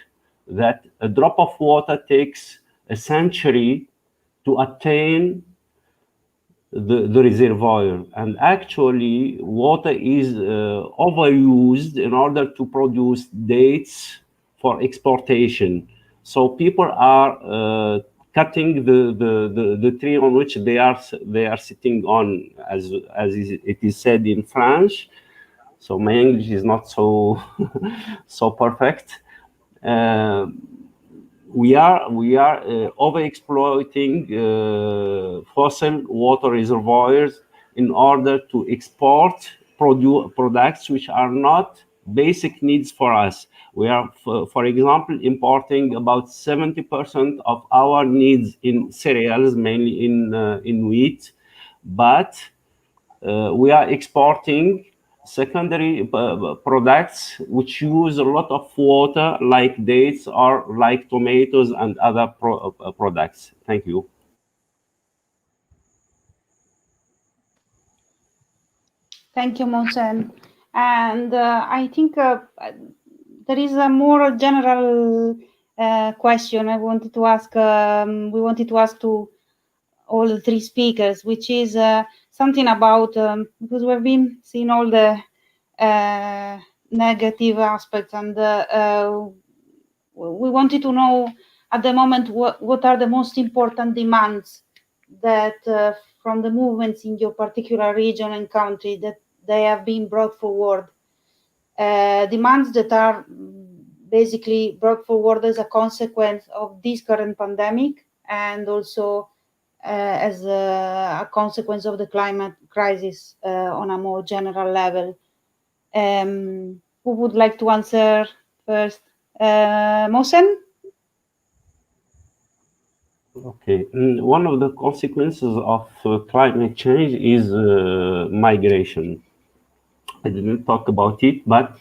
that a drop of water takes a century to attain the reservoir, and actually water is overused in order to produce dates for exportation. So people are cutting the tree on which they are sitting on, as it is said in French. So my English is not so so perfect. We are overexploiting fossil water reservoirs in order to export products which are not basic needs for us. We are, for example, importing about 70% of our needs in cereals, mainly in wheat, but we are exporting secondary products which use a lot of water, like dates or like tomatoes and other products. Thank you. Thank you, Mohsen. And I think there is a more general question I wanted to ask. We wanted to ask to all the three speakers, which is something about because we've been seeing all the negative aspects, and we wanted to know at the moment what are the most important demands that from the movements in your particular region and country that they have been brought forward. Demands that are basically brought forward as a consequence of this current pandemic, and also as a consequence of the climate crisis on a more general level. Who would like to answer first? Mohsen? Okay, one of the consequences of climate change is migration. I didn't talk about it, but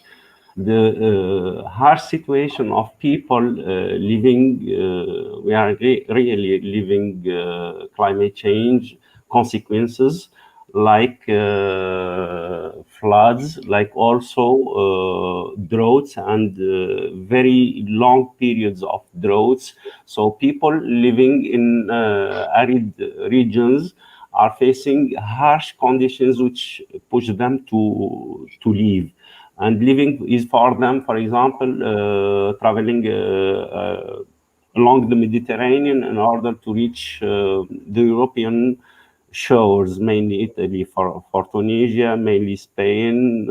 the harsh situation of people living, we are really living climate change consequences, like floods, like also droughts and very long periods of droughts. So people living in arid regions are facing harsh conditions which push them to leave. And living is for them, for example, traveling along the Mediterranean in order to reach the European shores, mainly Italy for Tunisia, mainly Spain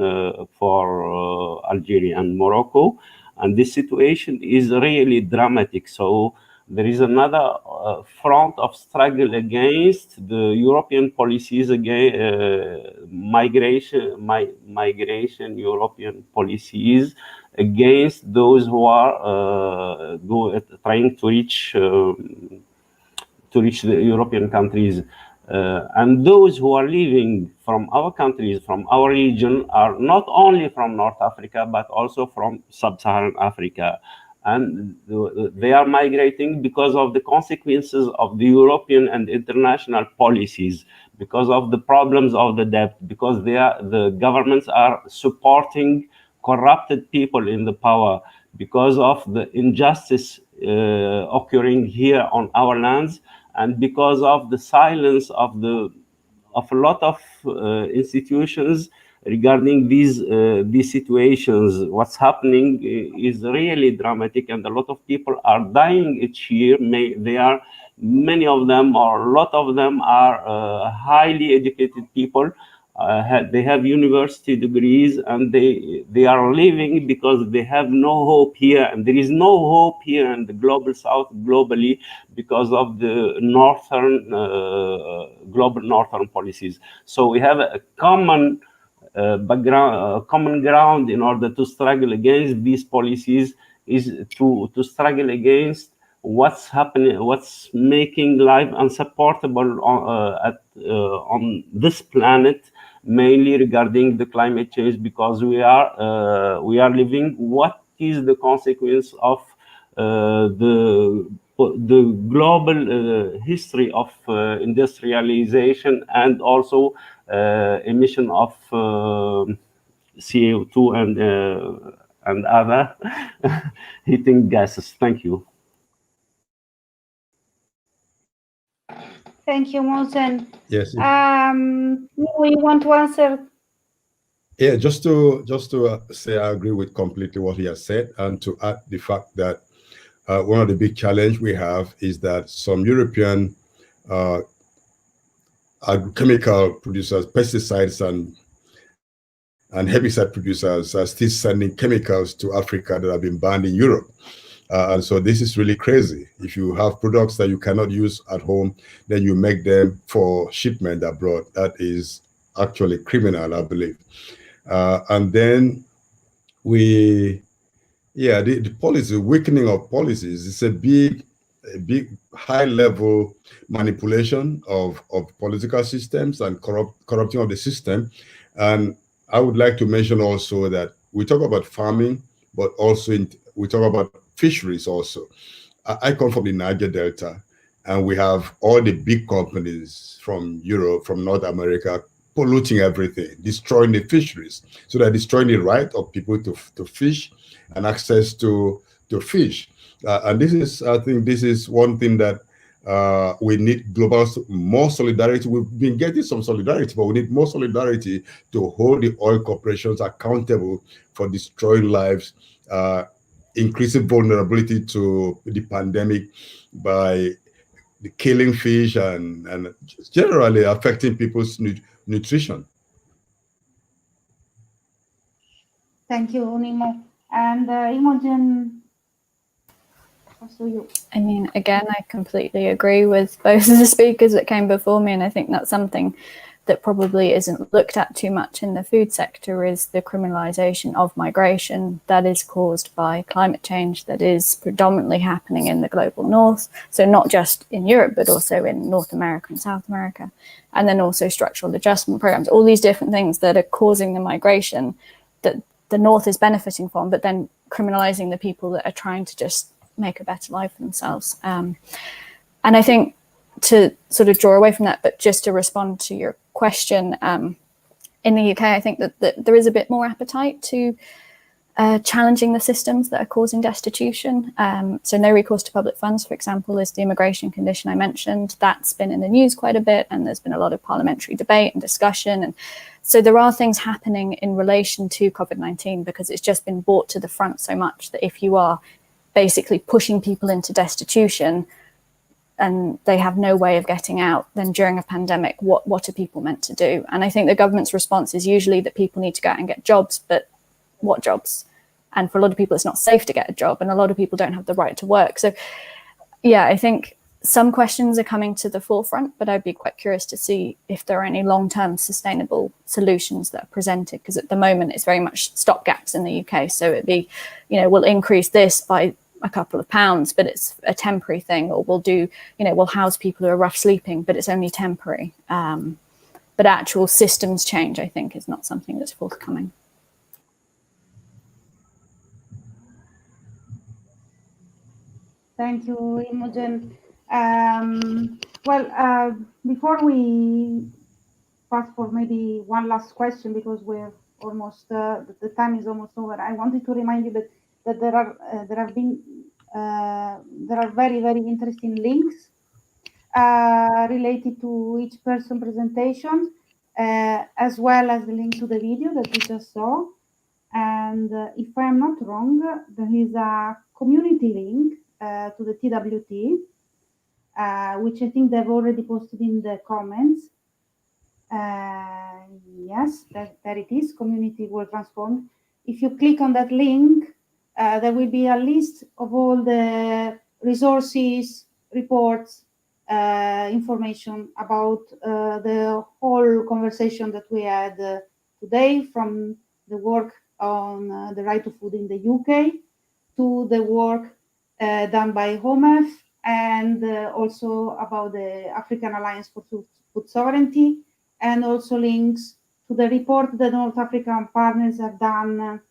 for Algeria and Morocco. And this situation is really dramatic. So there is another front of struggle against the European policies, against migration European policies, against those who are trying to reach the European countries. And those who are living from our countries, from our region, are not only from North Africa, but also from Sub-Saharan Africa. And they are migrating because of the consequences of the European and international policies, because of the problems of the debt, because the governments are supporting corrupted people in the power, because of the injustice occurring here on our lands, and because of the silence of a lot of institutions regarding these situations. What's happening is really dramatic, and a lot of people are dying each year. Many of them, or a lot of them, are highly educated people. They have university degrees, and they are living because they have no hope here, and there is no hope here in the global south globally because of the global northern policies. So we have a common common ground in order to struggle against these policies, is to struggle against what's happening, what's making life unsupportable on this planet, mainly regarding the climate change, because we are living what is the consequence of the global history of industrialization, and also emission of CO2 and other heating gases. Thank you. Thank you, Mohsen. Yes. You want to answer? Yeah, just to say I agree with completely what he has said, and to add the fact that one of the big challenge we have is that some European chemical producers, pesticides and herbicide producers are still sending chemicals to Africa that have been banned in Europe. And so this is really crazy. If you have products that you cannot use at home, then you make them for shipment abroad. That is actually criminal, I believe. And then the policy, weakening of policies, is a big high-level manipulation of political systems and corrupting of the system. And I would like to mention also that we talk about farming, but also we talk about fisheries also. I come from the Niger Delta, and we have all the big companies from Europe, from North America, polluting everything, destroying the fisheries. So they're destroying the right of people to fish and access to fish. And this is, I think, this is one thing that we need more solidarity. We've been getting some solidarity, but we need more solidarity to hold the oil corporations accountable for destroying lives, increasing vulnerability to the pandemic by the killing fish and generally affecting people's nutrition. Thank you, Nimo. And Imogen, also you. I mean, again, I completely agree with both of the speakers that came before me, and I think that's something that probably isn't looked at too much in the food sector, is the criminalization of migration that is caused by climate change, that is predominantly happening in the global north. So not just in Europe, but also in North America and South America. And then also structural adjustment programs, all these different things that are causing the migration that the north is benefiting from, but then criminalizing the people that are trying to just make a better life for themselves. And I think, to sort of draw away from that, but just to respond to your question, in the UK, I think that there is a bit more appetite to challenging the systems that are causing destitution. So no recourse to public funds, for example, is the immigration condition I mentioned. That's been in the news quite a bit, and there's been a lot of parliamentary debate and discussion. And so there are things happening in relation to COVID-19, because it's just been brought to the front so much that if you are basically pushing people into destitution and they have no way of getting out, then during a pandemic, what are people meant to do? And I think the government's response is usually that people need to go out and get jobs, but what jobs? And for a lot of people, it's not safe to get a job, and a lot of people don't have the right to work. So yeah, I think some questions are coming to the forefront, but I'd be quite curious to see if there are any long-term sustainable solutions that are presented, because at the moment it's very much stopgaps in the UK. So it'd be, we'll increase this by a couple of pounds, but it's a temporary thing, or we'll do, we'll house people who are rough sleeping, but it's only temporary. But actual systems change, I think, is not something that's forthcoming. Thank you, Imogen. Before we pass for maybe one last question, because we're almost the time is almost over, I wanted to remind you that there are very, very interesting links related to each person presentation, as well as the link to the video that we just saw. And if I am not wrong, there is a community link to the TWT, which I think they've already posted in the comments. Yes, there it is, Community World Transformed. If you click on that link, there will be a list of all the resources, reports, information about the whole conversation that we had today, from the work on the right to food in the UK to the work done by HOMEF, and also about the African Alliance for Food Sovereignty, and also links to the report that North African partners have done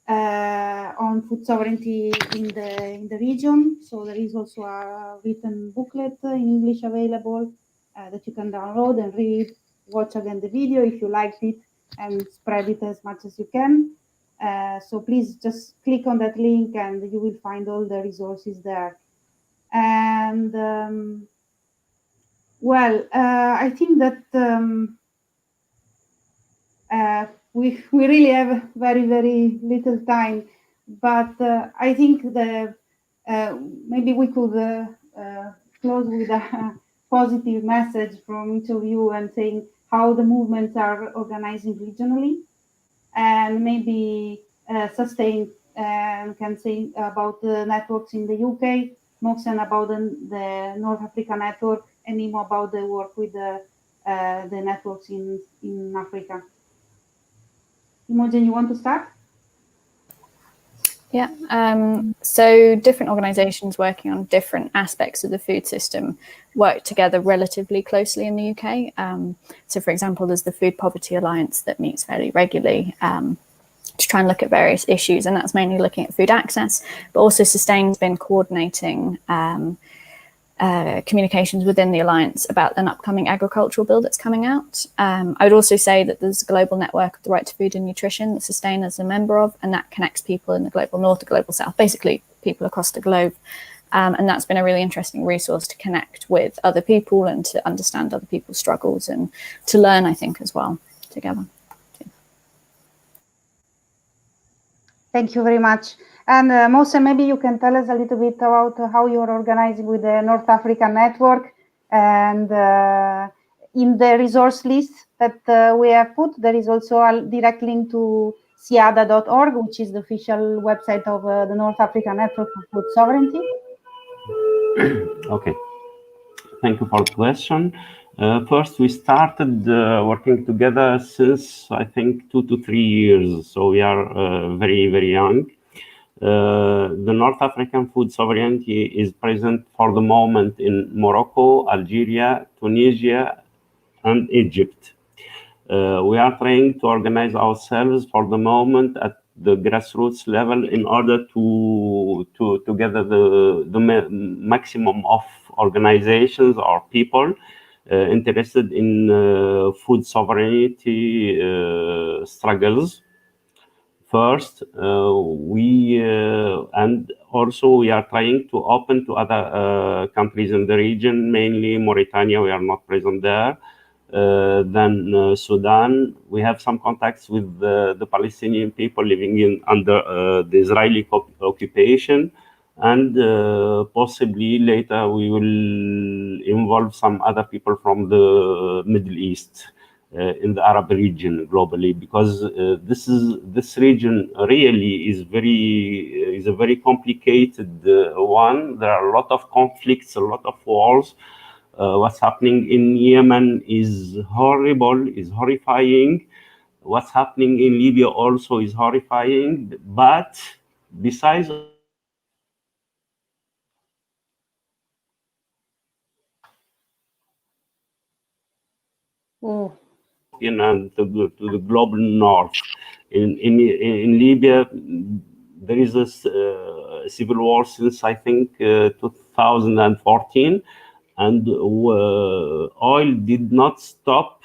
on food sovereignty in the region. So there is also a written booklet in English available that you can download and read, watch again the video if you liked it, and spread it as much as you can. So please just click on that link and you will find all the resources there. And I think that we really have very, very little time, but I think maybe we could close with a positive message from each of you, and saying how the movements are organizing regionally, and maybe Sustain can say about the networks in the UK, Moxen about the North Africa network, and Nimo about the work with the networks in Africa. Imogen, you want to start? Yeah, so different organisations working on different aspects of the food system work together relatively closely in the UK. So for example, there's the Food Poverty Alliance that meets fairly regularly to try and look at various issues, and that's mainly looking at food access, but also Sustain's been coordinating communications within the Alliance about an upcoming agricultural bill that's coming out. I would also say that there's a global network of the right to food and nutrition that Sustain is a member of, and that connects people in the global north, the global south, basically people across the globe. And that's been a really interesting resource to connect with other people and to understand other people's struggles and to learn, I think, as well together. Thank you very much. And Mose, maybe you can tell us a little bit about how you're organizing with the North African Network. And in the resource list that we have put, there is also a direct link to siada.org, which is the official website of the North African Network for Food Sovereignty. Okay, thank you for the question. First, we started working together since, I think, 2 to 3 years. So we are very, very young. The North African Food Sovereignty is present for the moment in Morocco, Algeria, Tunisia, and Egypt. We are trying to organize ourselves for the moment at the grassroots level in order to gather the maximum of organizations or people interested in food sovereignty struggles. First, and also we are trying to open to other countries in the region, mainly Mauritania. We are not present there. Then Sudan, we have some contacts with the Palestinian people living under the Israeli occupation, and possibly later we will involve some other people from the Middle East in the Arab region globally, because this region really is a very complicated one. There are a lot of conflicts, a lot of wars. What's happening in Yemen is horrible, is horrifying. What's happening in Libya also is horrifying. But besides and to the global north, in Libya, there is a civil war since, I think, 2014. And oil did not stop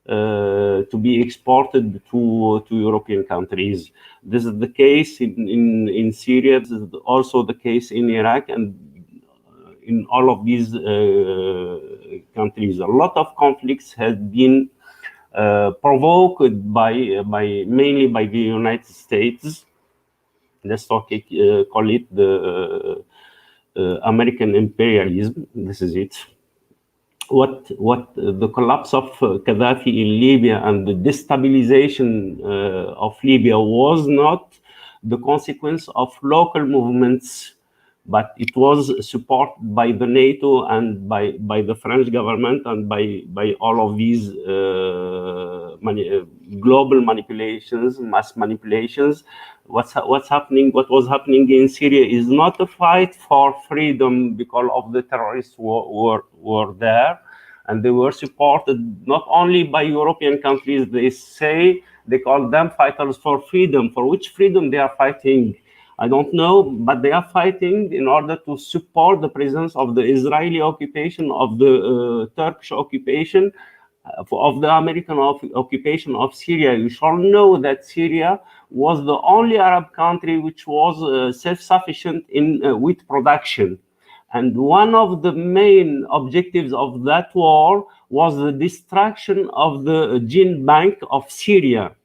to be exported to European countries. This is the case in Syria. This is also the case in Iraq, and in all of these countries. A lot of conflicts have been provoked mainly by the United States. Let's call it the American imperialism. This is it. What the collapse of Gaddafi in Libya and the destabilization of Libya was not the consequence of local movements, but it was supported by the NATO and by the French government and by all of these global manipulations, mass manipulations. What was happening in Syria is not a fight for freedom, because of the terrorists were there, and they were supported not only by European countries. They call them fighters for freedom. For which freedom they are fighting, I don't know, but they are fighting in order to support the presence of the Israeli occupation, of the Turkish occupation, of the American occupation of Syria. You shall know that Syria was the only Arab country which was self-sufficient in wheat production. And one of the main objectives of that war was the destruction of the gene bank of Syria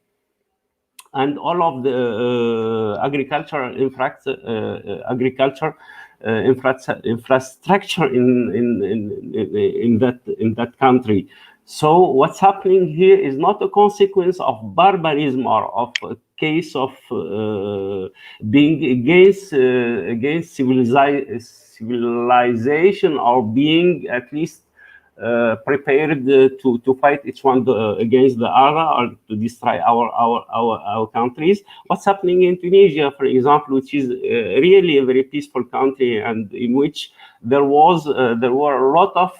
and all of the agricultural infrastructure in that country. So what's happening here is not a consequence of barbarism or of a case of being against civilization, or being at least prepared to fight each one against the other, or to destroy our countries. What's happening in Tunisia, for example, which is really a very peaceful country, and in which there were a lot of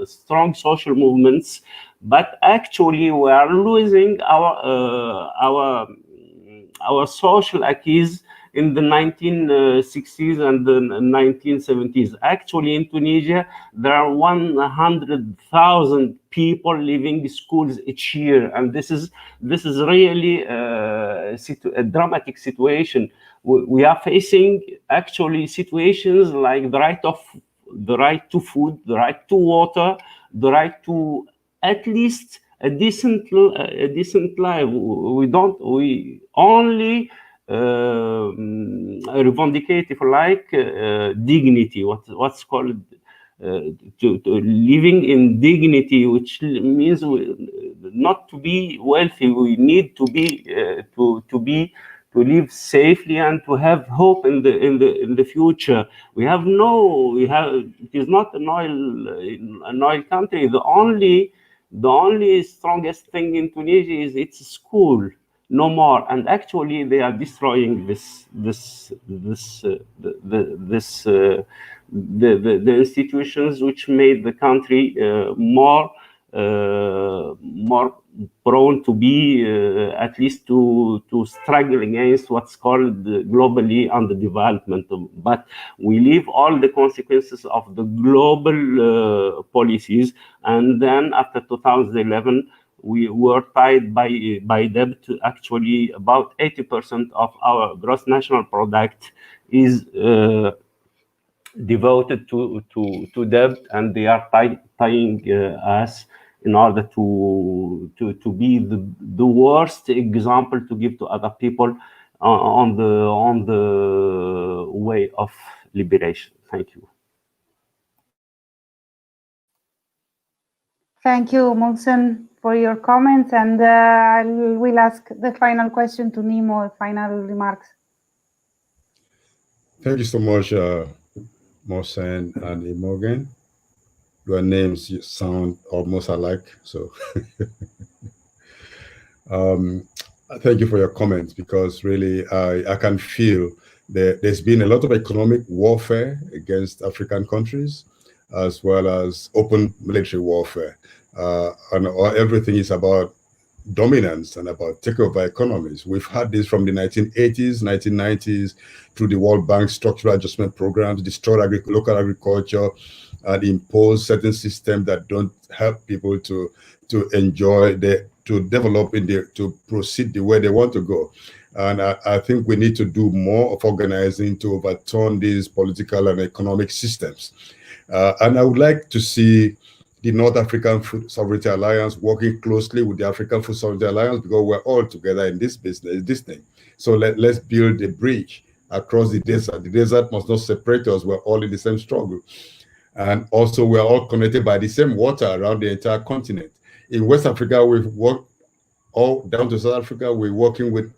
strong social movements, but actually we are losing our social acquis in the 1960s and the 1970s. Actually, in Tunisia, there are 100,000 people leaving schools each year, and this is really a dramatic situation. We are facing actually situations like the right to food, the right to water, the right to at least a decent life. We only revendicate, if you like, dignity. What's called to living in dignity, which means not to be wealthy. We need to be to live safely and to have hope in the future. It is not an oil country. The only strongest thing in Tunisia is its school, no more. And actually, they are destroying the institutions which made the country more prone to be at least to struggle against what's called globally underdevelopment. But we leave all the consequences of the global policies, and then after 2011 we were tied by debt. Actually, about 80% of our gross national product is devoted to debt, and they are tying us in order to be the worst example to give to other people on the way of liberation. Thank you. Thank you, Mohsen, for your comments, and I will ask the final question to Nimo, final remarks. Thank you so much, Mohsen and Imogen. Your names sound almost alike, so thank you for your comments, because really I can feel there's been a lot of economic warfare against African countries, as well as open military warfare, and everything is about dominance and about takeover economies. We've had this from the 1980s, 1990s, through the World Bank structural adjustment programs, destroy local agriculture, and impose certain systems that don't help people to enjoy, to develop to proceed the way they want to go. And I think we need to do more of organizing to overturn these political and economic systems. And I would like to see the North African Food Sovereignty Alliance working closely with the African Food Sovereignty Alliance, because we're all together in this business, this thing. So let's build a bridge across the desert. The desert must not separate us. We're all in the same struggle. And also, we're all connected by the same water around the entire continent. In West Africa, we've worked all down to South Africa. We're working with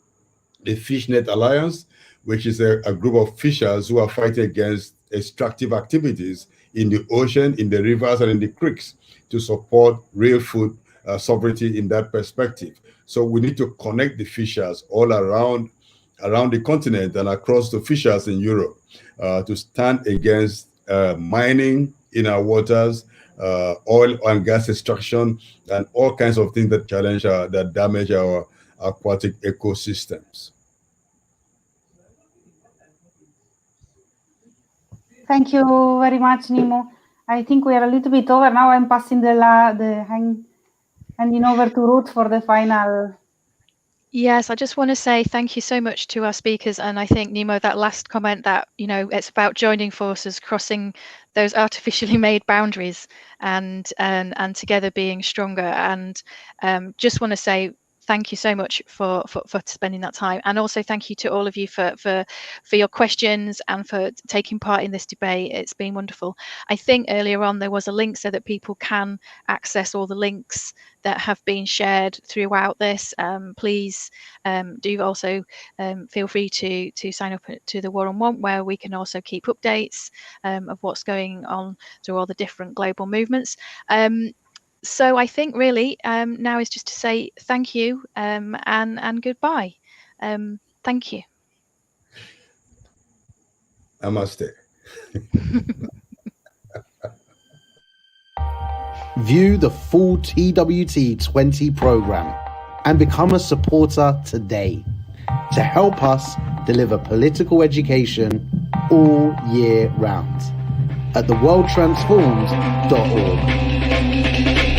the Fishnet Alliance, which is a group of fishers who are fighting against extractive activities in the ocean, in the rivers, and in the creeks, to support real food sovereignty in that perspective. So we need to connect the fishers all around the continent and across the fishers in Europe to stand against mining in our waters, oil and gas extraction, and all kinds of things that challenge, that damage our aquatic ecosystems. Thank you very much, Nimo. I think we are a little bit over now. I'm passing handing over to Ruth for the final. Yes, I just want to say thank you so much to our speakers. And I think, Nimo, that last comment that, it's about joining forces, crossing those artificially made boundaries, and together being stronger. And just want to say thank you so much for spending that time, and also thank you to all of you for your questions and for taking part in this debate. It's been wonderful. I think earlier on there was a link so that people can access all the links that have been shared throughout this. Please do also feel free to sign up to the War on Want, where we can also keep updates of what's going on through all the different global movements. So I think really now is just to say thank you and goodbye. Thank you. Namaste. View the full TWT20 program and become a supporter today to help us deliver political education all year round at theworldtransformed.org.